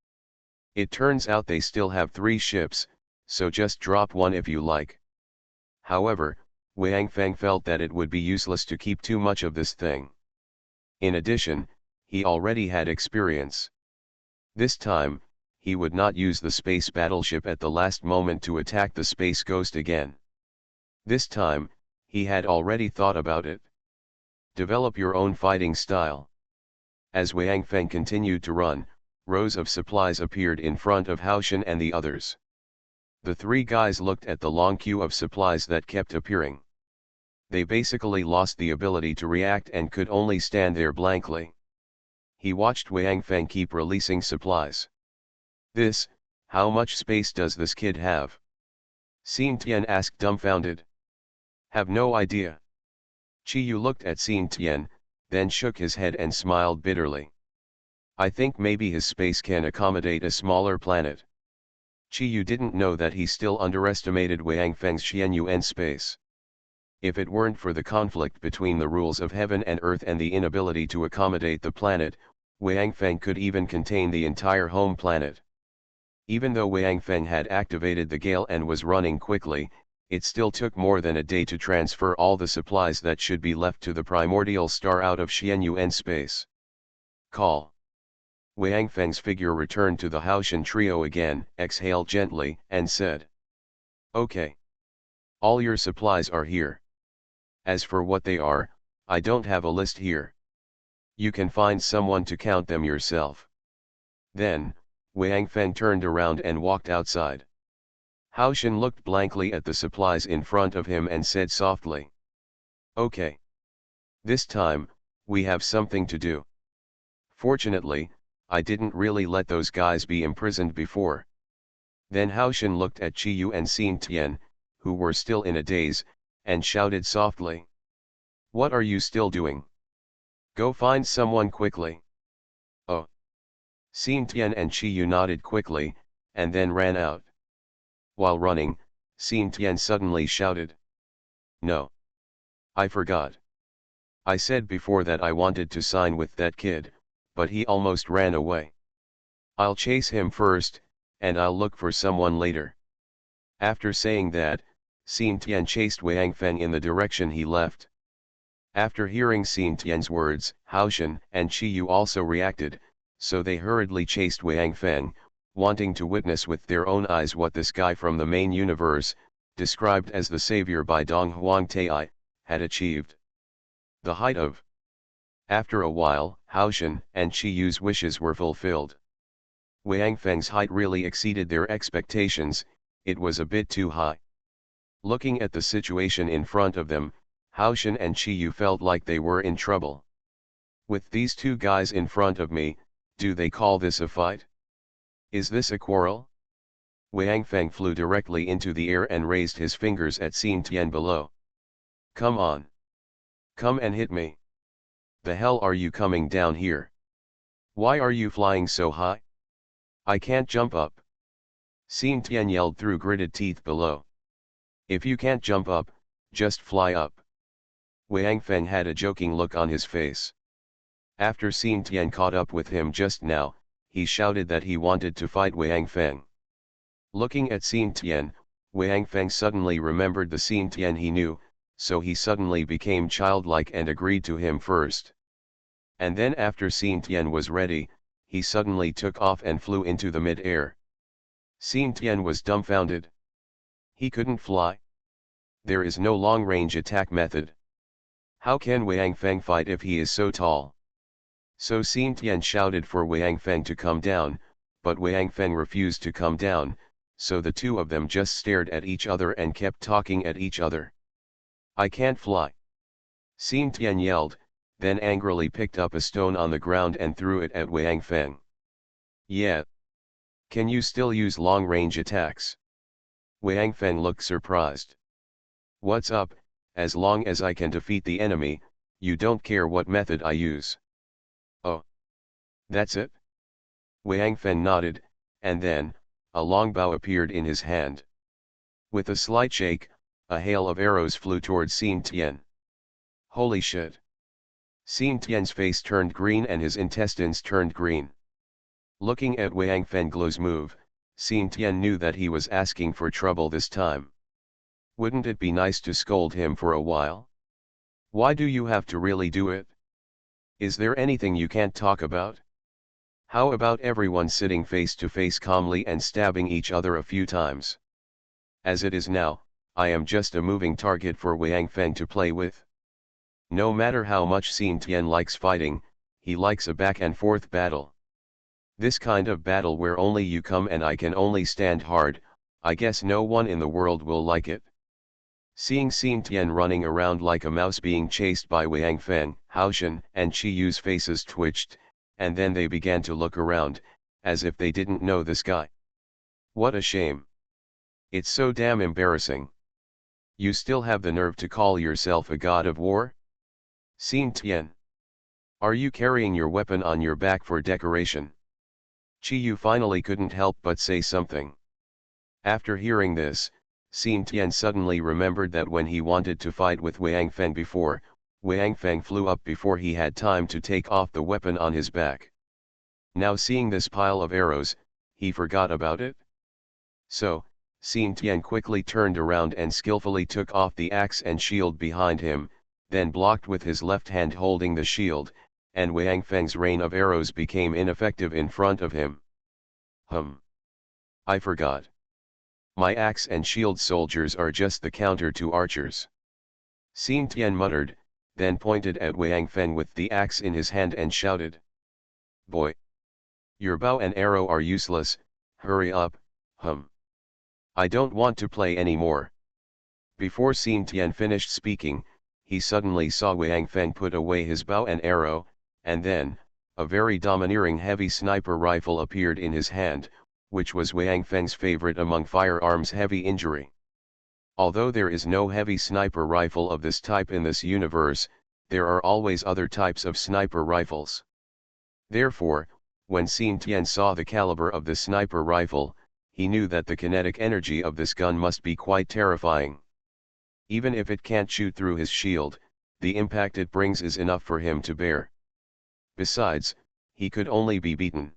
It turns out they still have 3 ships, so just drop one if you like. However, Wang Feng felt that it would be useless to keep too much of this thing. In addition, he already had experience. This time, he would not use the space battleship at the last moment to attack the Space Ghost again. This time, he had already thought about it. Develop your own fighting style. As Wang Feng continued to run, rows of supplies appeared in front of Haoshan and the others. The 3 guys looked at the long queue of supplies that kept appearing. They basically lost the ability to react and could only stand there blankly. He watched Wang Feng keep releasing supplies. How much space does this kid have? Xin Tian asked dumbfounded. Have no idea. Qiyu looked at Xin Tian, then shook his head and smiled bitterly. I think maybe his space can accommodate a smaller planet. Qiyu didn't know that he still underestimated Wang Feng's Xianyuan space. If it weren't for the conflict between the rules of heaven and earth and the inability to accommodate the planet, Wang Feng could even contain the entire home planet. Even though Wang Feng had activated the gale and was running quickly, it still took more than a day to transfer all the supplies that should be left to the primordial star out of Xianyuan space. Call. Wang Feng's figure returned to the Haoshan trio again, exhaled gently, and said, "Okay. All your supplies are here. As for what they are, I don't have a list here. You can find someone to count them yourself." Then, Wang Feng turned around and walked outside. Haoshan looked blankly at the supplies in front of him and said softly, "Okay. This time, we have something to do. Fortunately, I didn't really let those guys be imprisoned before." Then Haoshan looked at Qiyu and Xin Tian, who were still in a daze, and shouted softly, "What are you still doing? Go find someone quickly." "Oh. Xin Tian and Chi Yu nodded quickly, and then ran out. While running, Xin Tian suddenly shouted. No. I forgot. I said before that I wanted to sign with that kid, but he almost ran away. I'll chase him first, and I'll look for someone later. After saying that, Xin Tian chased Wang Feng in the direction he left. After hearing Xin Tian's words, Haoshan and Qi Yu also reacted, so they hurriedly chased Wang Feng, wanting to witness with their own eyes what this guy from the main universe, described as the savior by Dong Huang Tai, had achieved. The height of. After a while, Haoshan and Qi Yu's wishes were fulfilled. Wang Feng's height really exceeded their expectations, it was a bit too high. Looking at the situation in front of them, Haoshan and Qi Yu felt like they were in trouble. With these two guys in front of me, do they call this a fight? Is this a quarrel? Wang Feng flew directly into the air and raised his fingers at Xin Tian below. Come on. Come and hit me. The hell are you coming down here? Why are you flying so high? I can't jump up. Xin Tian yelled through gritted teeth below. If you can't jump up, just fly up. Wang Feng had a joking look on his face. After Xin Tian caught up with him just now, he shouted that he wanted to fight Wang Feng. Looking at Xin Tian, Wang Feng suddenly remembered the Xin Tian he knew, so he suddenly became childlike and agreed to him first. And then after Xin Tian was ready, he suddenly took off and flew into the mid-air. Xin Tian was dumbfounded. He couldn't fly. There is no long-range attack method. How can Wang Feng fight if he is so tall? So Xin Tian shouted for Wang Feng to come down, but Wang Feng refused to come down, so the two of them just stared at each other and kept talking at each other. I can't fly. Xin Tian yelled, then angrily picked up a stone on the ground and threw it at Wang Feng. Yeah. Can you still use long-range attacks? Wang Feng looked surprised. What's up, as long as I can defeat the enemy, you don't care what method I use. Oh. That's it? Wang Feng nodded, and then, a long bow appeared in his hand. With a slight shake, a hail of arrows flew towards Xin Tian. Holy shit! Xin Tian's face turned green and his intestines turned green. Looking at Wang Feng's move, Xin Tian knew that he was asking for trouble this time. Wouldn't it be nice to scold him for a while? Why do you have to really do it? Is there anything you can't talk about? How about everyone sitting face to face calmly and stabbing each other a few times? As it is now, I am just a moving target for Wang Feng to play with. No matter how much Xin Tian likes fighting, he likes a back and forth battle. This kind of battle where only you come and I can only stand hard, I guess no one in the world will like it. Seeing Xin Tian running around like a mouse being chased by Wang Feng, Haoshan and Qi Yu's faces twitched, and then they began to look around, as if they didn't know this guy. What a shame. It's so damn embarrassing. You still have the nerve to call yourself a god of war? Xin Tian. Are you carrying your weapon on your back for decoration? Qi Yu finally couldn't help but say something. After hearing this, Xin Tian suddenly remembered that when he wanted to fight with Wang Feng before, Wang Feng flew up before he had time to take off the weapon on his back. Now seeing this pile of arrows, he forgot about it. So, Xin Tian quickly turned around and skillfully took off the axe and shield behind him, then blocked with his left hand holding the shield, and Wang Feng's rain of arrows became ineffective in front of him. I forgot. My axe and shield soldiers are just the counter to archers. Xin Tian muttered, then pointed at Wang Feng with the axe in his hand and shouted. Boy! Your bow and arrow are useless, hurry up, I don't want to play anymore. Before Xin Tian finished speaking, he suddenly saw Wang Feng put away his bow and arrow, and then, a very domineering heavy sniper rifle appeared in his hand, which was Wang Feng's favorite among firearms heavy injury. Although there is no heavy sniper rifle of this type in this universe, there are always other types of sniper rifles. Therefore, When Xin Tian saw the caliber of the sniper rifle, he knew that the kinetic energy of this gun must be quite terrifying. Even if it can't shoot through his shield, the impact it brings is enough for him to bear. Besides, he could only be beaten.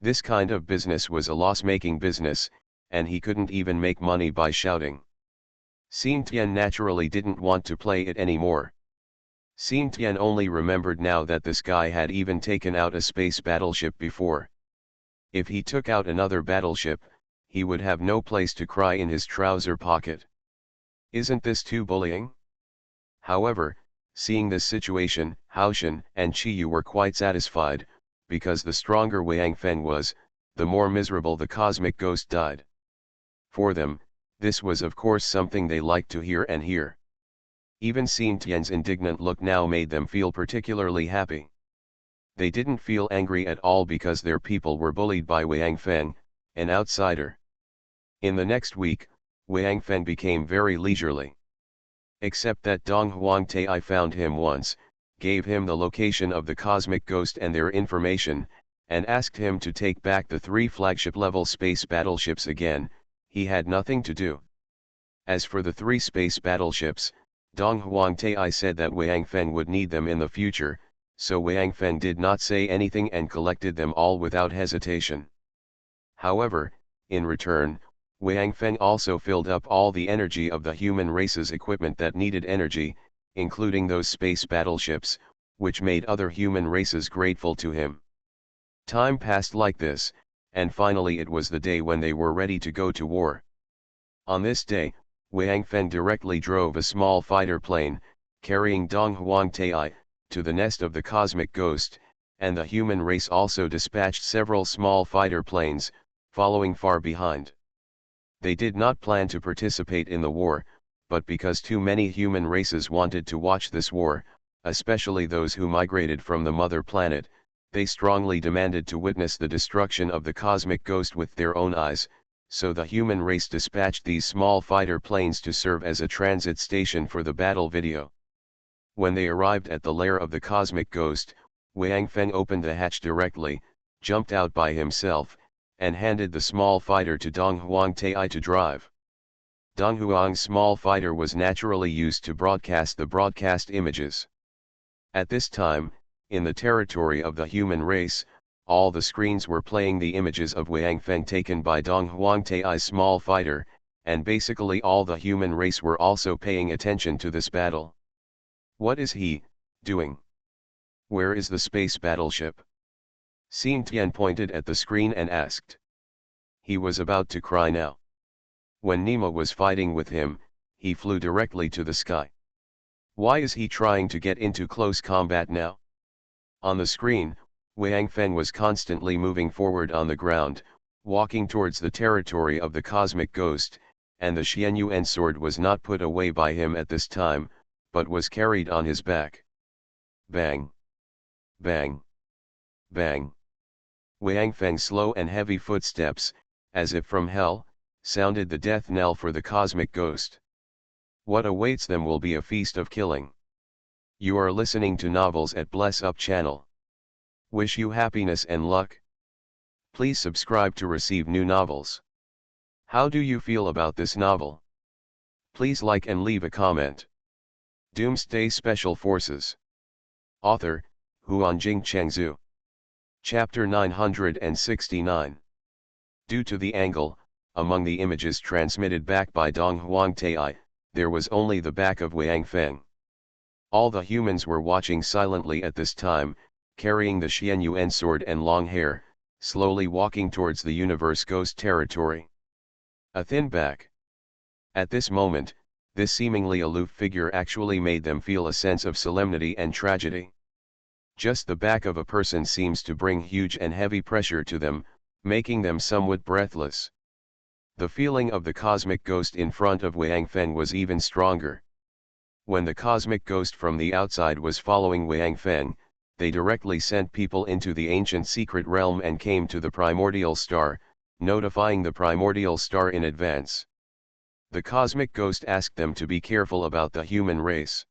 This kind of business was a loss-making business, and he couldn't even make money by shouting. Xin Tian naturally didn't want to play it anymore. Xin Tian only remembered now that this guy had even taken out a space battleship before. If he took out another battleship, he would have no place to cry in his trouser pocket. Isn't this too bullying? However, seeing this situation, Haoshan and Qiyu were quite satisfied, because the stronger Wang Feng was, the more miserable the cosmic ghost died. For them, this was of course something they liked to hear and hear. Even Xin Tian's indignant look now made them feel particularly happy. They didn't feel angry at all because their people were bullied by Wang Feng, an outsider. In the next week, Wang Feng became very leisurely. Except that Dong Huangtai found him once, gave him the location of the cosmic ghost and their information, and asked him to take back the 3 flagship-level space battleships again. He had nothing to do. As for the 3 space battleships, Dong Huangtai said that Wang Feng would need them in the future, so Wang Feng did not say anything and collected them all without hesitation. However, in return, Wang Feng also filled up all the energy of the human race's equipment that needed energy, including those space battleships, which made other human races grateful to him. Time passed like this, and finally it was the day when they were ready to go to war. On this day, Wang Feng directly drove a small fighter plane, carrying Dong Huangtai, to the nest of the cosmic ghost, and the human race also dispatched several small fighter planes, following far behind. They did not plan to participate in the war, but because too many human races wanted to watch this war, especially those who migrated from the mother planet, they strongly demanded to witness the destruction of the cosmic ghost with their own eyes, so the human race dispatched these small fighter planes to serve as a transit station for the battle video. When they arrived at the lair of the cosmic ghost, Wang Feng opened the hatch directly, jumped out by himself, and handed the small fighter to Dong Huangtai to drive. Dong Huang's small fighter was naturally used to broadcast the broadcast images. At this time, in the territory of the human race, all the screens were playing the images of Wang Feng taken by Dong Huangtai's small fighter, and basically all the human race were also paying attention to this battle. What is he doing? Where is the space battleship? Xin Tian pointed at the screen and asked. He was about to cry now. When Nima was fighting with him, he flew directly to the sky. Why is he trying to get into close combat now? On the screen, Wang Feng was constantly moving forward on the ground, walking towards the territory of the cosmic ghost, and the Xianyuan sword was not put away by him at this time, but was carried on his back. Bang! Bang! Bang! Wang Feng's slow and heavy footsteps, as if from hell, sounded the death knell for the cosmic ghost. What awaits them will be a feast of killing. You are listening to Novels at Bless Up channel. Wish you happiness and luck. Please subscribe to receive new novels. How do you feel about this novel? Please like and leave a comment. Doomsday Special Forces. Author, Huanjing Chengzhu. Chapter 969. Due to the angle, among the images transmitted back by Dong Huangtai, there was only the back of Wang Feng. All the humans were watching silently at this time, carrying the Xianyuan sword and long hair, slowly walking towards the universe ghost territory. A thin back. At this moment, this seemingly aloof figure actually made them feel a sense of solemnity and tragedy. Just the back of a person seems to bring huge and heavy pressure to them, making them somewhat breathless. The feeling of the cosmic ghost in front of Wang Feng was even stronger. When the cosmic ghost from the outside was following Wang Feng, they directly sent people into the ancient secret realm and came to the primordial star, notifying the primordial star in advance. The cosmic ghost asked them to be careful about the human race.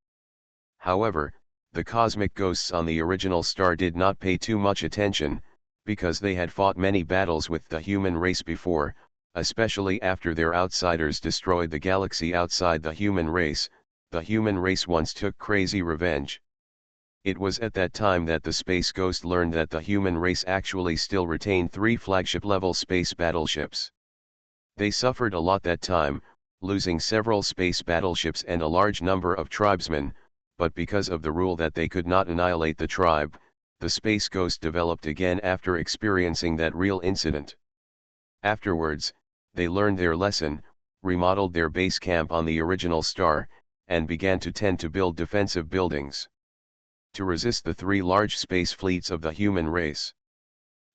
However, the cosmic ghosts on the original star did not pay too much attention, Because they had fought many battles with the human race before, especially after their outsiders destroyed the galaxy outside the human race once took crazy revenge. It was at that time that the Space Ghost learned that the human race actually still retained 3 flagship-level space battleships. They suffered a lot that time, losing several space battleships and a large number of tribesmen, but because of the rule that they could not annihilate the tribe, the Space Ghost developed again after experiencing that real incident. Afterwards, they learned their lesson, remodeled their base camp on the original star, and began to tend to build defensive buildings to resist the 3 large space fleets of the human race.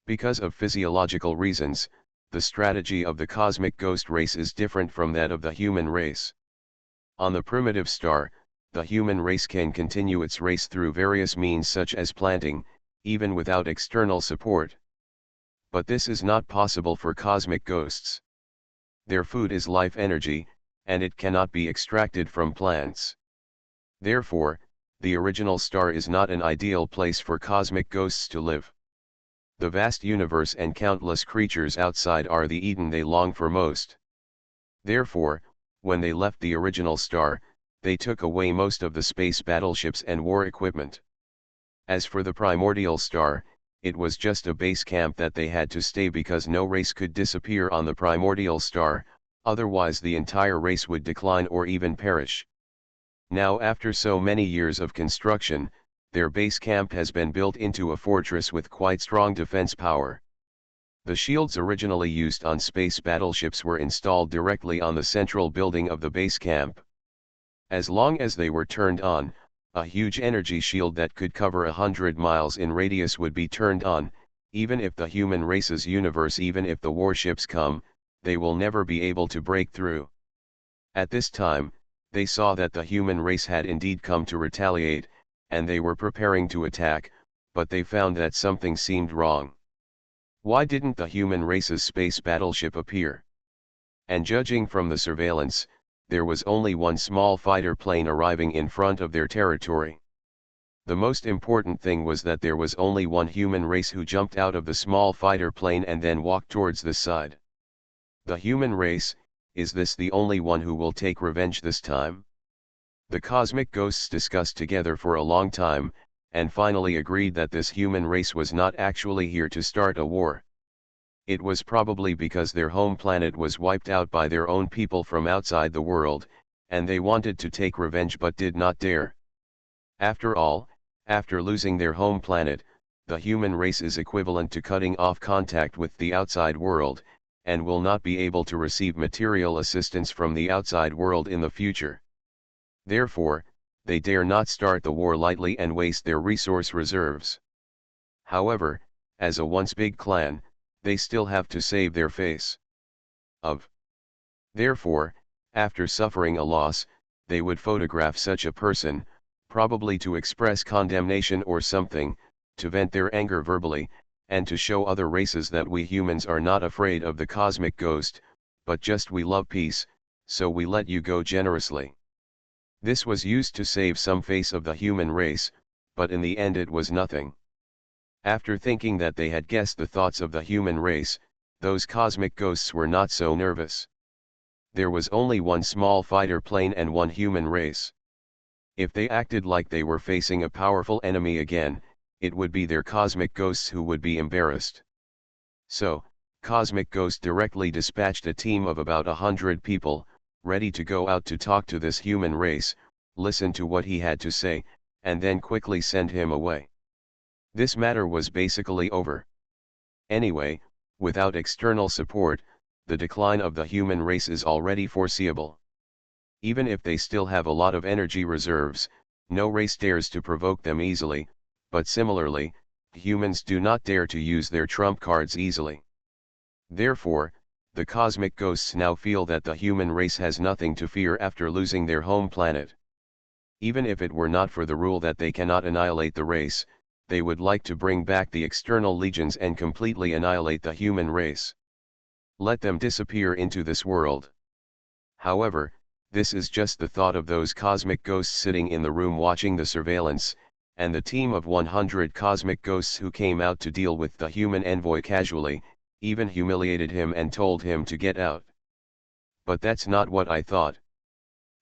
Because of physiological reasons, the strategy of the cosmic ghost race is different from that of the human race. On the primitive star, the human race can continue its race through various means such as planting, even without external support. But this is not possible for cosmic ghosts. Their food is life energy, and it cannot be extracted from plants. Therefore, the original star is not an ideal place for cosmic ghosts to live. The vast universe and countless creatures outside are the Eden they long for most. Therefore, when they left the original star, they took away most of the space battleships and war equipment. As for the primordial star, it was just a base camp that they had to stay because no race could disappear on the primordial star, otherwise the entire race would decline or even perish. Now after so many years of construction, their base camp has been built into a fortress with quite strong defense power. The shields originally used on space battleships were installed directly on the central building of the base camp. As long as they were turned on, a huge energy shield that could cover 100 miles in radius would be turned on. Even if the human race's universe, even if the warships come, they will never be able to break through. At this time, they saw that the human race had indeed come to retaliate, and they were preparing to attack, but they found that something seemed wrong. Why didn't the human race's space battleship appear? And judging from the surveillance, there was only one small fighter plane arriving in front of their territory. The most important thing was that there was only one human race who jumped out of the small fighter plane and then walked towards the side. The human race, is this the only one who will take revenge this time? The cosmic ghosts discussed together for a long time, and finally agreed that this human race was not actually here to start a war. It was probably because their home planet was wiped out by their own people from outside the world, and they wanted to take revenge but did not dare. After all, after losing their home planet, the human race is equivalent to cutting off contact with the outside world, and will not be able to receive material assistance from the outside world in the future. Therefore, they dare not start the war lightly and waste their resource reserves. However, as a once big clan, they still have to save their face. Therefore, after suffering a loss, they would photograph such a person, probably to express condemnation or something, to vent their anger verbally, and to show other races that we humans are not afraid of the cosmic ghost, but just we love peace, so we let you go generously. This was used to save some face of the human race, but in the end it was nothing. After thinking that they had guessed the thoughts of the human race, those cosmic ghosts were not so nervous. There was only one small fighter plane and one human race. If they acted like they were facing a powerful enemy again, it would be their cosmic ghosts who would be embarrassed. So, Cosmic Ghost directly dispatched a team of about 100 people, ready to go out to talk to this human race, listen to what he had to say, and then quickly send him away. This matter was basically over. Anyway, without external support, the decline of the human race is already foreseeable. Even if they still have a lot of energy reserves, no race dares to provoke them easily, but similarly, humans do not dare to use their trump cards easily. Therefore, the cosmic ghosts now feel that the human race has nothing to fear after losing their home planet. Even if it were not for the rule that they cannot annihilate the race, they would like to bring back the external legions and completely annihilate the human race. Let them disappear into this world. However, this is just the thought of those cosmic ghosts sitting in the room watching the surveillance, and the team of 100 cosmic ghosts who came out to deal with the human envoy casually, even humiliated him and told him to get out. But that's not what I thought.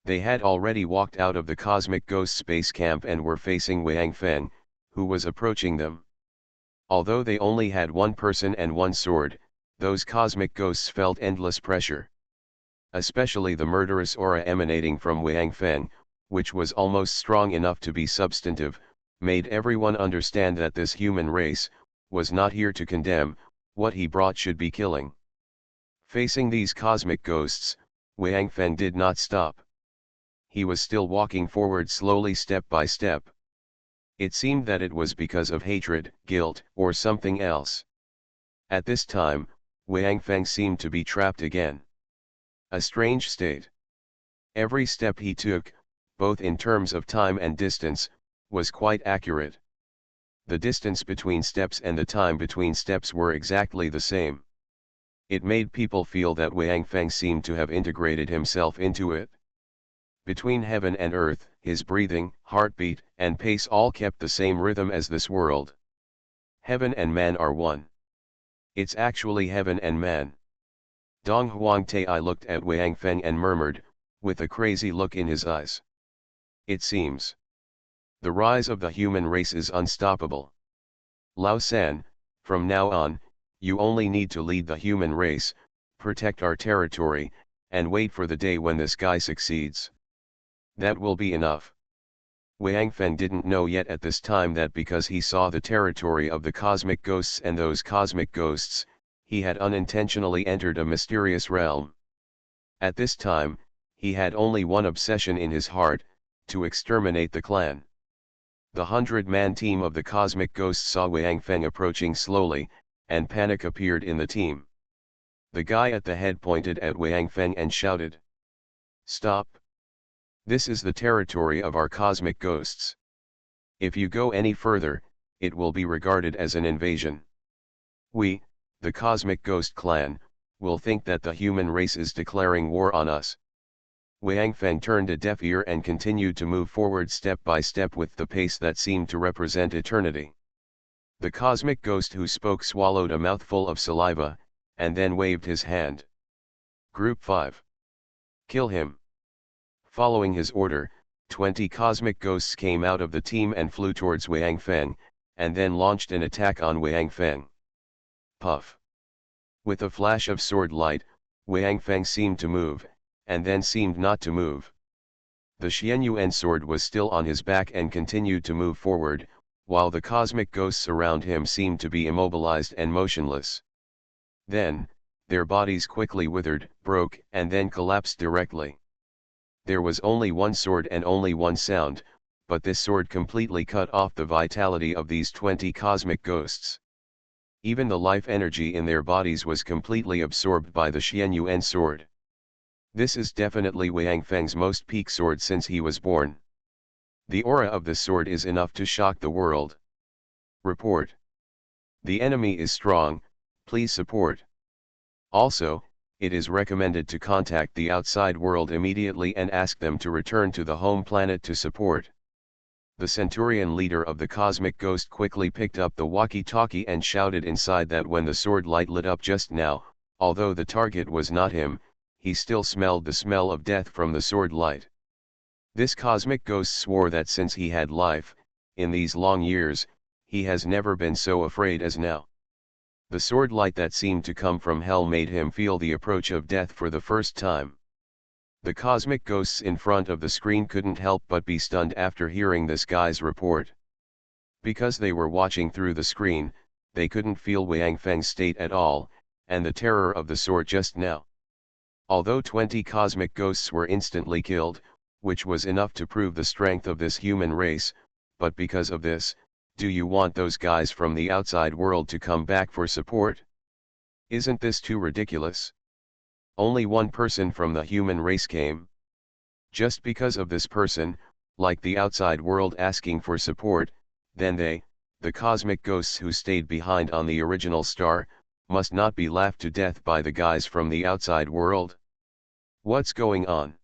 They had already walked out of the cosmic ghost space camp and were facing Wang Feng, who was approaching them. Although they only had one person and one sword, those cosmic ghosts felt endless pressure. Especially the murderous aura emanating from Wang Feng, which was almost strong enough to be substantive, made everyone understand that this human race was not here to condemn, what he brought should be killing. Facing these cosmic ghosts, Wang Feng did not stop. He was still walking forward slowly step by step. It seemed that it was because of hatred, guilt, or something else. At this time, Wang Feng seemed to be trapped again. A strange state. Every step he took, both in terms of time and distance, was quite accurate. The distance between steps and the time between steps were exactly the same. It made people feel that Wang Feng seemed to have integrated himself into it. Between heaven and earth, his breathing, heartbeat, and pace all kept the same rhythm as this world. Heaven and man are one. It's actually heaven and man. Dong Huangtai looked at Wang Feng and murmured, with a crazy look in his eyes. It seems. The rise of the human race is unstoppable. Lao San, from now on, you only need to lead the human race, protect our territory, and wait for the day when this guy succeeds. That will be enough. Wang Feng didn't know yet at this time that because he saw the territory of the cosmic ghosts and those cosmic ghosts, he had unintentionally entered a mysterious realm. At this time, he had only one obsession in his heart, to exterminate the clan. The 100-man team of the cosmic ghosts saw Wang Feng approaching slowly, and panic appeared in the team. The guy at the head pointed at Wang Feng and shouted, "Stop! This is the territory of our cosmic ghosts. If you go any further, it will be regarded as an invasion. We, the cosmic ghost clan, will think that the human race is declaring war on us." Wang Feng turned a deaf ear and continued to move forward step by step with the pace that seemed to represent eternity. The cosmic ghost who spoke swallowed a mouthful of saliva, and then waved his hand. Group 5. Kill him. Following his order, 20 cosmic ghosts came out of the team and flew towards Wang Feng, and then launched an attack on Wang Feng. Puff. With a flash of sword light, Wang Feng seemed to move, and then seemed not to move. The Xianyuan sword was still on his back and continued to move forward, while the cosmic ghosts around him seemed to be immobilized and motionless. Then, their bodies quickly withered, broke, and then collapsed directly. There was only one sword and only one sound, but this sword completely cut off the vitality of these 20 cosmic ghosts. Even the life energy in their bodies was completely absorbed by the Xianyuan sword. This is definitely Wang Feng's most peak sword since he was born. The aura of the sword is enough to shock the world. Report. The enemy is strong, please support. Also, it is recommended to contact the outside world immediately and ask them to return to the home planet to support. The Centurion leader of the cosmic ghost quickly picked up the walkie-talkie and shouted inside that when the sword light lit up just now, although the target was not him, he still smelled the smell of death from the sword light. This cosmic ghost swore that since he had life, in these long years, he has never been so afraid as now. The sword light that seemed to come from hell made him feel the approach of death for the first time. The cosmic ghosts in front of the screen couldn't help but be stunned after hearing this guy's report. Because they were watching through the screen, they couldn't feel Wang Feng's state at all, and the terror of the sword just now. Although 20 cosmic ghosts were instantly killed, which was enough to prove the strength of this human race, but because of this, do you want those guys from the outside world to come back for support? Isn't this too ridiculous? Only one person from the human race came. Just because of this person, like the outside world asking for support, then they, the cosmic ghosts who stayed behind on the original star, must not be laughed to death by the guys from the outside world? What's going on?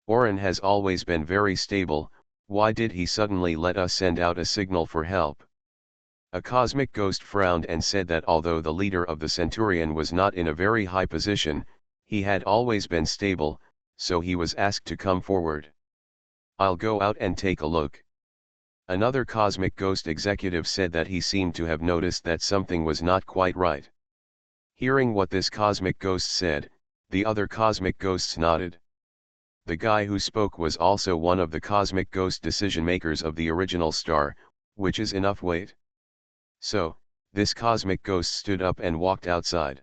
Oren has always been very stable, Why did he suddenly let us send out a signal for help? A cosmic ghost frowned and said that although the leader of the Centurion was not in a very high position, he had always been stable, so he was asked to come forward. I'll go out and take a look. Another cosmic ghost executive said that he seemed to have noticed that something was not quite right. Hearing what this cosmic ghost said, the other cosmic ghosts nodded. The guy who spoke was also one of the cosmic ghost decision makers of the original star, which is enough weight. So, this cosmic ghost stood up and walked outside.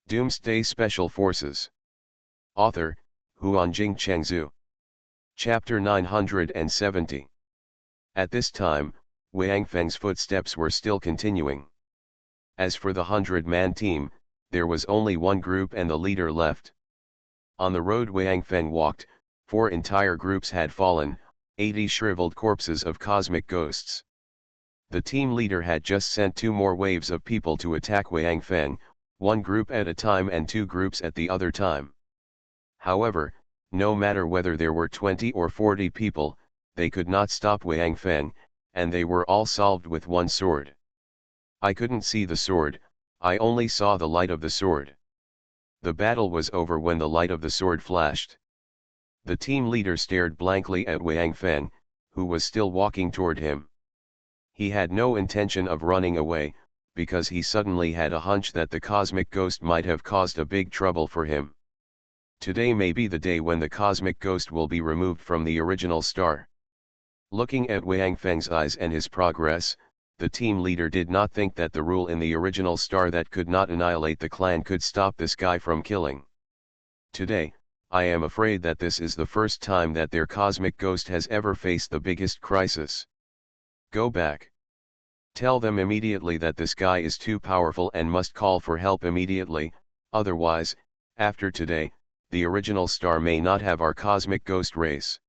Doomsday Special Forces. Author, Huanjing Chengzhu. Chapter 970. At this time, Wang Feng's footsteps were still continuing. As for the 100-man team, there was only one group and the leader left. On the road Wang Feng walked, 4 entire groups had fallen, 80 shriveled corpses of cosmic ghosts. The team leader had just sent 2 more waves of people to attack Wang Feng, 1 group at a time and 2 groups at the other time. However, no matter whether there were 20 or 40 people, they could not stop Wang Feng, and they were all solved with 1 sword. I couldn't see the sword, I only saw the light of the sword. The battle was over when the light of the sword flashed. The team leader stared blankly at Wang Feng, who was still walking toward him. He had no intention of running away, because he suddenly had a hunch that the cosmic ghost might have caused a big trouble for him. Today may be the day when the cosmic ghost will be removed from the original star. Looking at Wang Feng's eyes and his progress, the team leader did not think that the rule in the original star that could not annihilate the clan could stop this guy from killing. Today, I am afraid that this is the first time that their cosmic ghost has ever faced the biggest crisis. Go back. Tell them immediately that this guy is too powerful and must call for help immediately, otherwise, after today, the original star may not have our cosmic ghost race.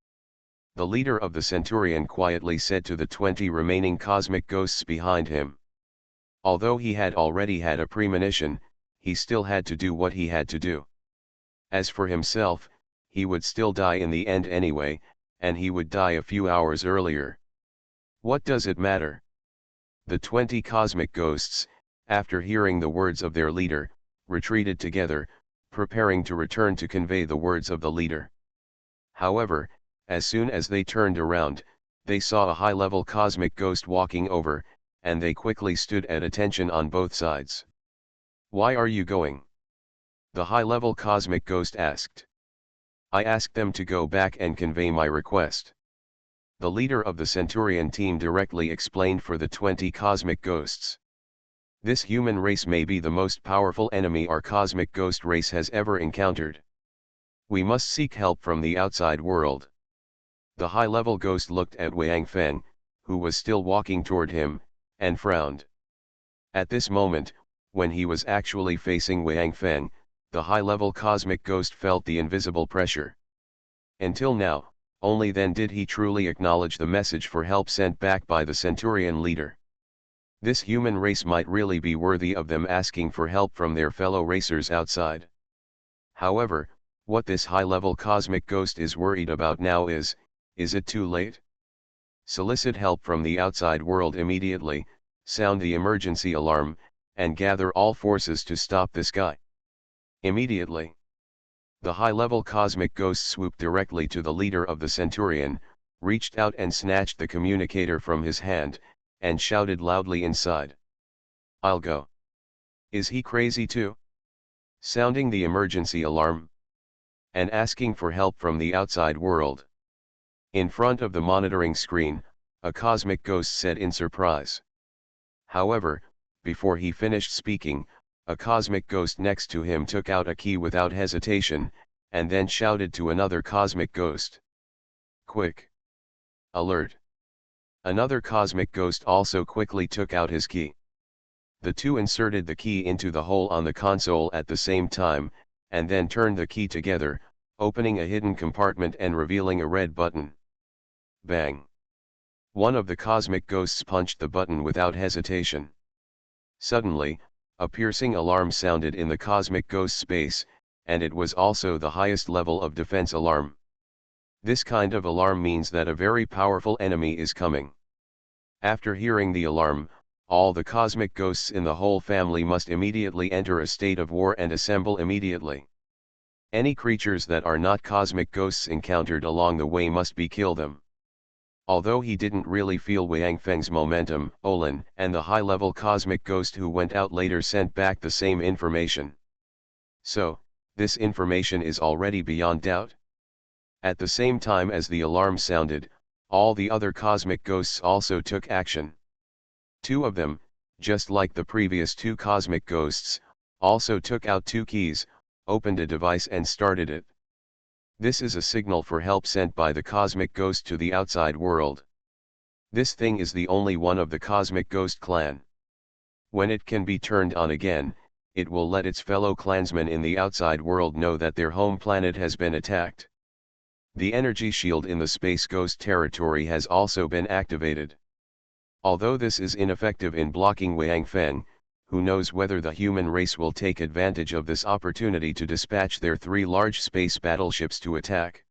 The leader of the Centurion quietly said to the 20 remaining cosmic ghosts behind him. Although he had already had a premonition, he still had to do what he had to do. As for himself, he would still die in the end anyway, and he would die a few hours earlier. What does it matter? The 20 cosmic ghosts, after hearing the words of their leader, retreated together, preparing to return to convey the words of the leader. However, as soon as they turned around, they saw a high-level cosmic ghost walking over, and they quickly stood at attention on both sides. Why are you going? The high-level cosmic ghost asked. I asked them to go back and convey my request. The leader of the Centurion team directly explained for the 20 cosmic ghosts. This human race may be the most powerful enemy our cosmic ghost race has ever encountered. We must seek help from the outside world. The high-level ghost looked at Wang Feng, who was still walking toward him, and frowned. At this moment, when he was actually facing Wang Feng, the high-level cosmic ghost felt the invisible pressure. Until now, only then did he truly acknowledge the message for help sent back by the Centurion leader. This human race might really be worthy of them asking for help from their fellow racers outside. However, what this high-level cosmic ghost is worried about now is it too late? Solicit help from the outside world immediately, sound the emergency alarm, and gather all forces to stop this guy. Immediately. The high-level cosmic ghost swooped directly to the leader of the Centurion, reached out and snatched the communicator from his hand, and shouted loudly inside. I'll go. Is he crazy too? Sounding the emergency alarm. And asking for help from the outside world. In front of the monitoring screen, a cosmic ghost said in surprise. However, before he finished speaking, a cosmic ghost next to him took out a key without hesitation, and then shouted to another cosmic ghost. Quick! Alert! Another cosmic ghost also quickly took out his key. The two inserted the key into the hole on the console at the same time, and then turned the key together, opening a hidden compartment and revealing a red button. Bang! One of the cosmic ghosts punched the button without hesitation. Suddenly, a piercing alarm sounded in the cosmic ghost space, and it was also the highest level of defense alarm. This kind of alarm means that a very powerful enemy is coming. After hearing the alarm, all the cosmic ghosts in the whole family must immediately enter a state of war and assemble immediately. Any creatures that are not cosmic ghosts encountered along the way must be kill them. Although he didn't really feel Wang Feng's momentum, Olin and the high-level cosmic ghost who went out later sent back the same information. So, this information is already beyond doubt. At the same time as the alarm sounded, all the other cosmic ghosts also took action. Two of them, just like the previous two cosmic ghosts, also took out two keys, opened a device and started it. This is a signal for help sent by the cosmic ghost to the outside world. This thing is the only one of the cosmic ghost clan. When it can be turned on again, it will let its fellow clansmen in the outside world know that their home planet has been attacked. The energy shield in the Space Ghost territory has also been activated. Although this is ineffective in blocking Wang Feng, who knows whether the human race will take advantage of this opportunity to dispatch their 3 large space battleships to attack.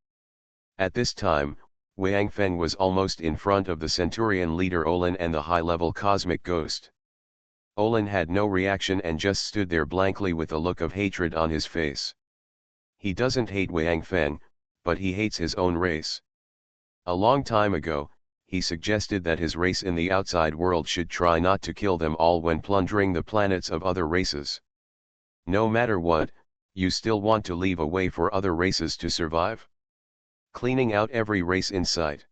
At this time, Wang Feng was almost in front of the Centurion leader Olin and the high-level cosmic ghost. Olin had no reaction and just stood there blankly with a look of hatred on his face. He doesn't hate Wang Feng, but he hates his own race. A long time ago, he suggested that his race in the outside world should try not to kill them all when plundering the planets of other races. No matter what, you still want to leave a way for other races to survive. Cleaning out every race in sight.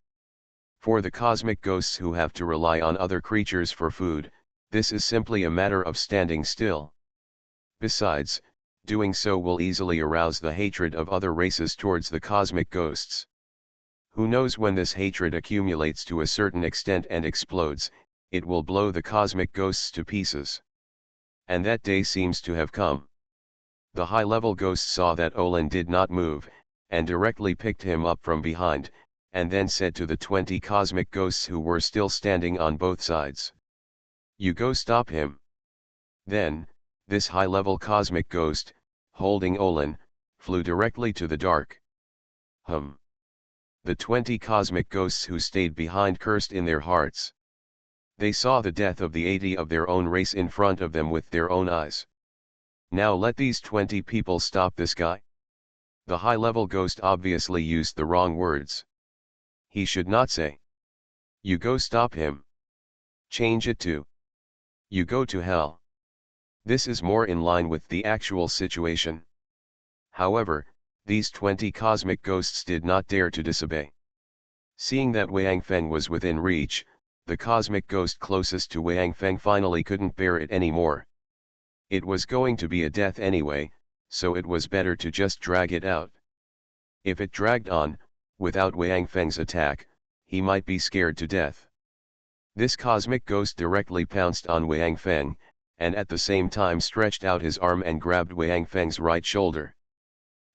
For the cosmic ghosts who have to rely on other creatures for food, this is simply a matter of standing still. Besides, doing so will easily arouse the hatred of other races towards the cosmic ghosts. Who knows, when this hatred accumulates to a certain extent and explodes, it will blow the cosmic ghosts to pieces. And that day seems to have come. The high-level ghost saw that Olin did not move, and directly picked him up from behind, and then said to the 20 cosmic ghosts who were still standing on both sides, "You go stop him." Then, this high-level cosmic ghost, holding Olin, flew directly to the dark. The 20 cosmic ghosts who stayed behind cursed in their hearts. They saw the death of the 80 of their own race in front of them with their own eyes. Now let these 20 people stop this guy. The high-level ghost obviously used the wrong words. He should not say, "You go stop him." Change it to, "You go to hell." This is more in line with the actual situation. However, these 20 cosmic ghosts did not dare to disobey. Seeing that Wang Feng was within reach, the cosmic ghost closest to Wang Feng finally couldn't bear it anymore. It was going to be a death anyway, so it was better to just drag it out. If it dragged on, without Wang Feng's attack, he might be scared to death. This cosmic ghost directly pounced on Wang Feng, and at the same time stretched out his arm and grabbed Wang Feng's right shoulder.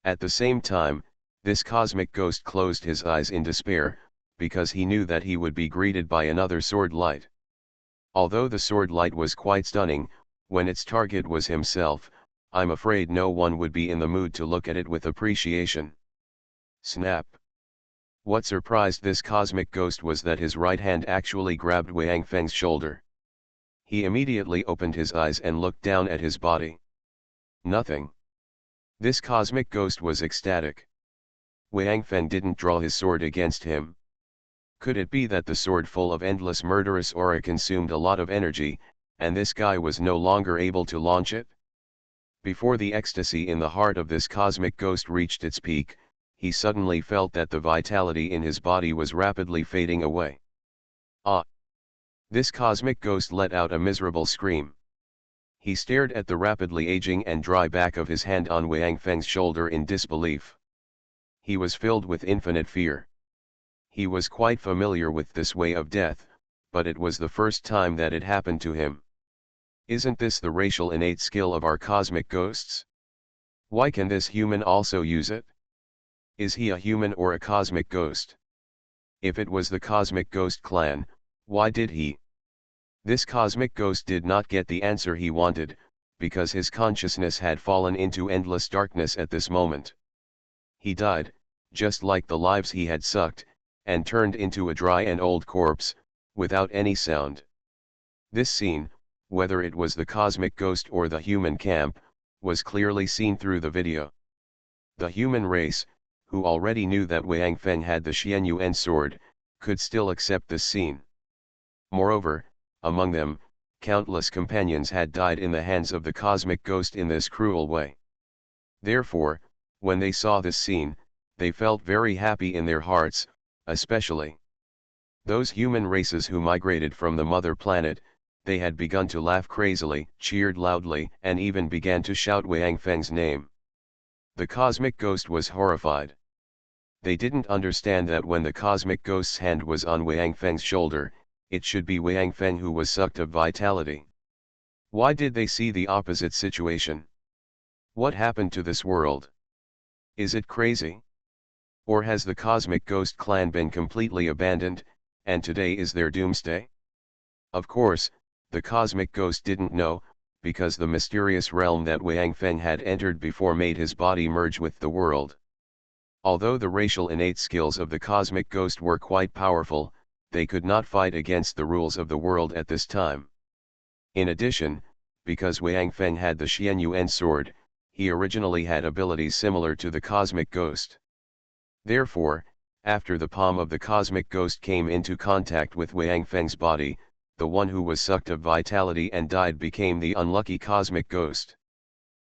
At the same time, this cosmic ghost closed his eyes in despair, because he knew that he would be greeted by another sword light. Although the sword light was quite stunning, when its target was himself, I'm afraid no one would be in the mood to look at it with appreciation. Snap! What surprised this cosmic ghost was that his right hand actually grabbed Wang Feng's shoulder. He immediately opened his eyes and looked down at his body. Nothing. This cosmic ghost was ecstatic. Wang Feng didn't draw his sword against him. Could it be that the sword full of endless murderous aura consumed a lot of energy, and this guy was no longer able to launch it? Before the ecstasy in the heart of this cosmic ghost reached its peak, he suddenly felt that the vitality in his body was rapidly fading away. Ah! This cosmic ghost let out a miserable scream. He stared at the rapidly aging and dry back of his hand on Wang Feng's shoulder in disbelief. He was filled with infinite fear. He was quite familiar with this way of death, but it was the first time that it happened to him. Isn't this the racial innate skill of our cosmic ghosts? Why can this human also use it? Is he a human or a cosmic ghost? If it was the cosmic ghost clan, why did he? This cosmic ghost did not get the answer he wanted, because his consciousness had fallen into endless darkness at this moment. He died, just like the lives he had sucked, and turned into a dry and old corpse, without any sound. This scene, whether it was the cosmic ghost or the human camp, was clearly seen through the video. The human race, who already knew that Wang Feng had the Xianyuan sword, could still accept this scene. Moreover, among them, countless companions had died in the hands of the cosmic ghost in this cruel way. Therefore, when they saw this scene, they felt very happy in their hearts, especially those human races who migrated from the mother planet. They had begun to laugh crazily, cheered loudly, and even began to shout Wang Feng's name. The cosmic ghost was horrified. They didn't understand that when the cosmic ghost's hand was on Wang Feng's shoulder, it should be Wang Feng who was sucked of vitality. Why did they see the opposite situation? What happened to this world? Is it crazy? Or has the cosmic ghost clan been completely abandoned, and today is their doomsday? Of course, the cosmic ghost didn't know, because the mysterious realm that Wang Feng had entered before made his body merge with the world. Although the racial innate skills of the cosmic ghost were quite powerful, they could not fight against the rules of the world at this time. In addition, because Wang Feng had the Xianyuan sword, he originally had abilities similar to the cosmic ghost. Therefore, after the palm of the cosmic ghost came into contact with Wang Feng's body, the one who was sucked of vitality and died became the unlucky cosmic ghost.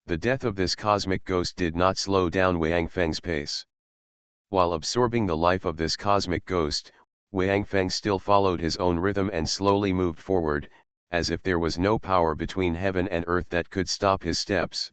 The death of this cosmic ghost did not slow down Wang Feng's pace. While absorbing the life of this cosmic ghost, Wang Feng still followed his own rhythm and slowly moved forward, as if there was no power between heaven and earth that could stop his steps.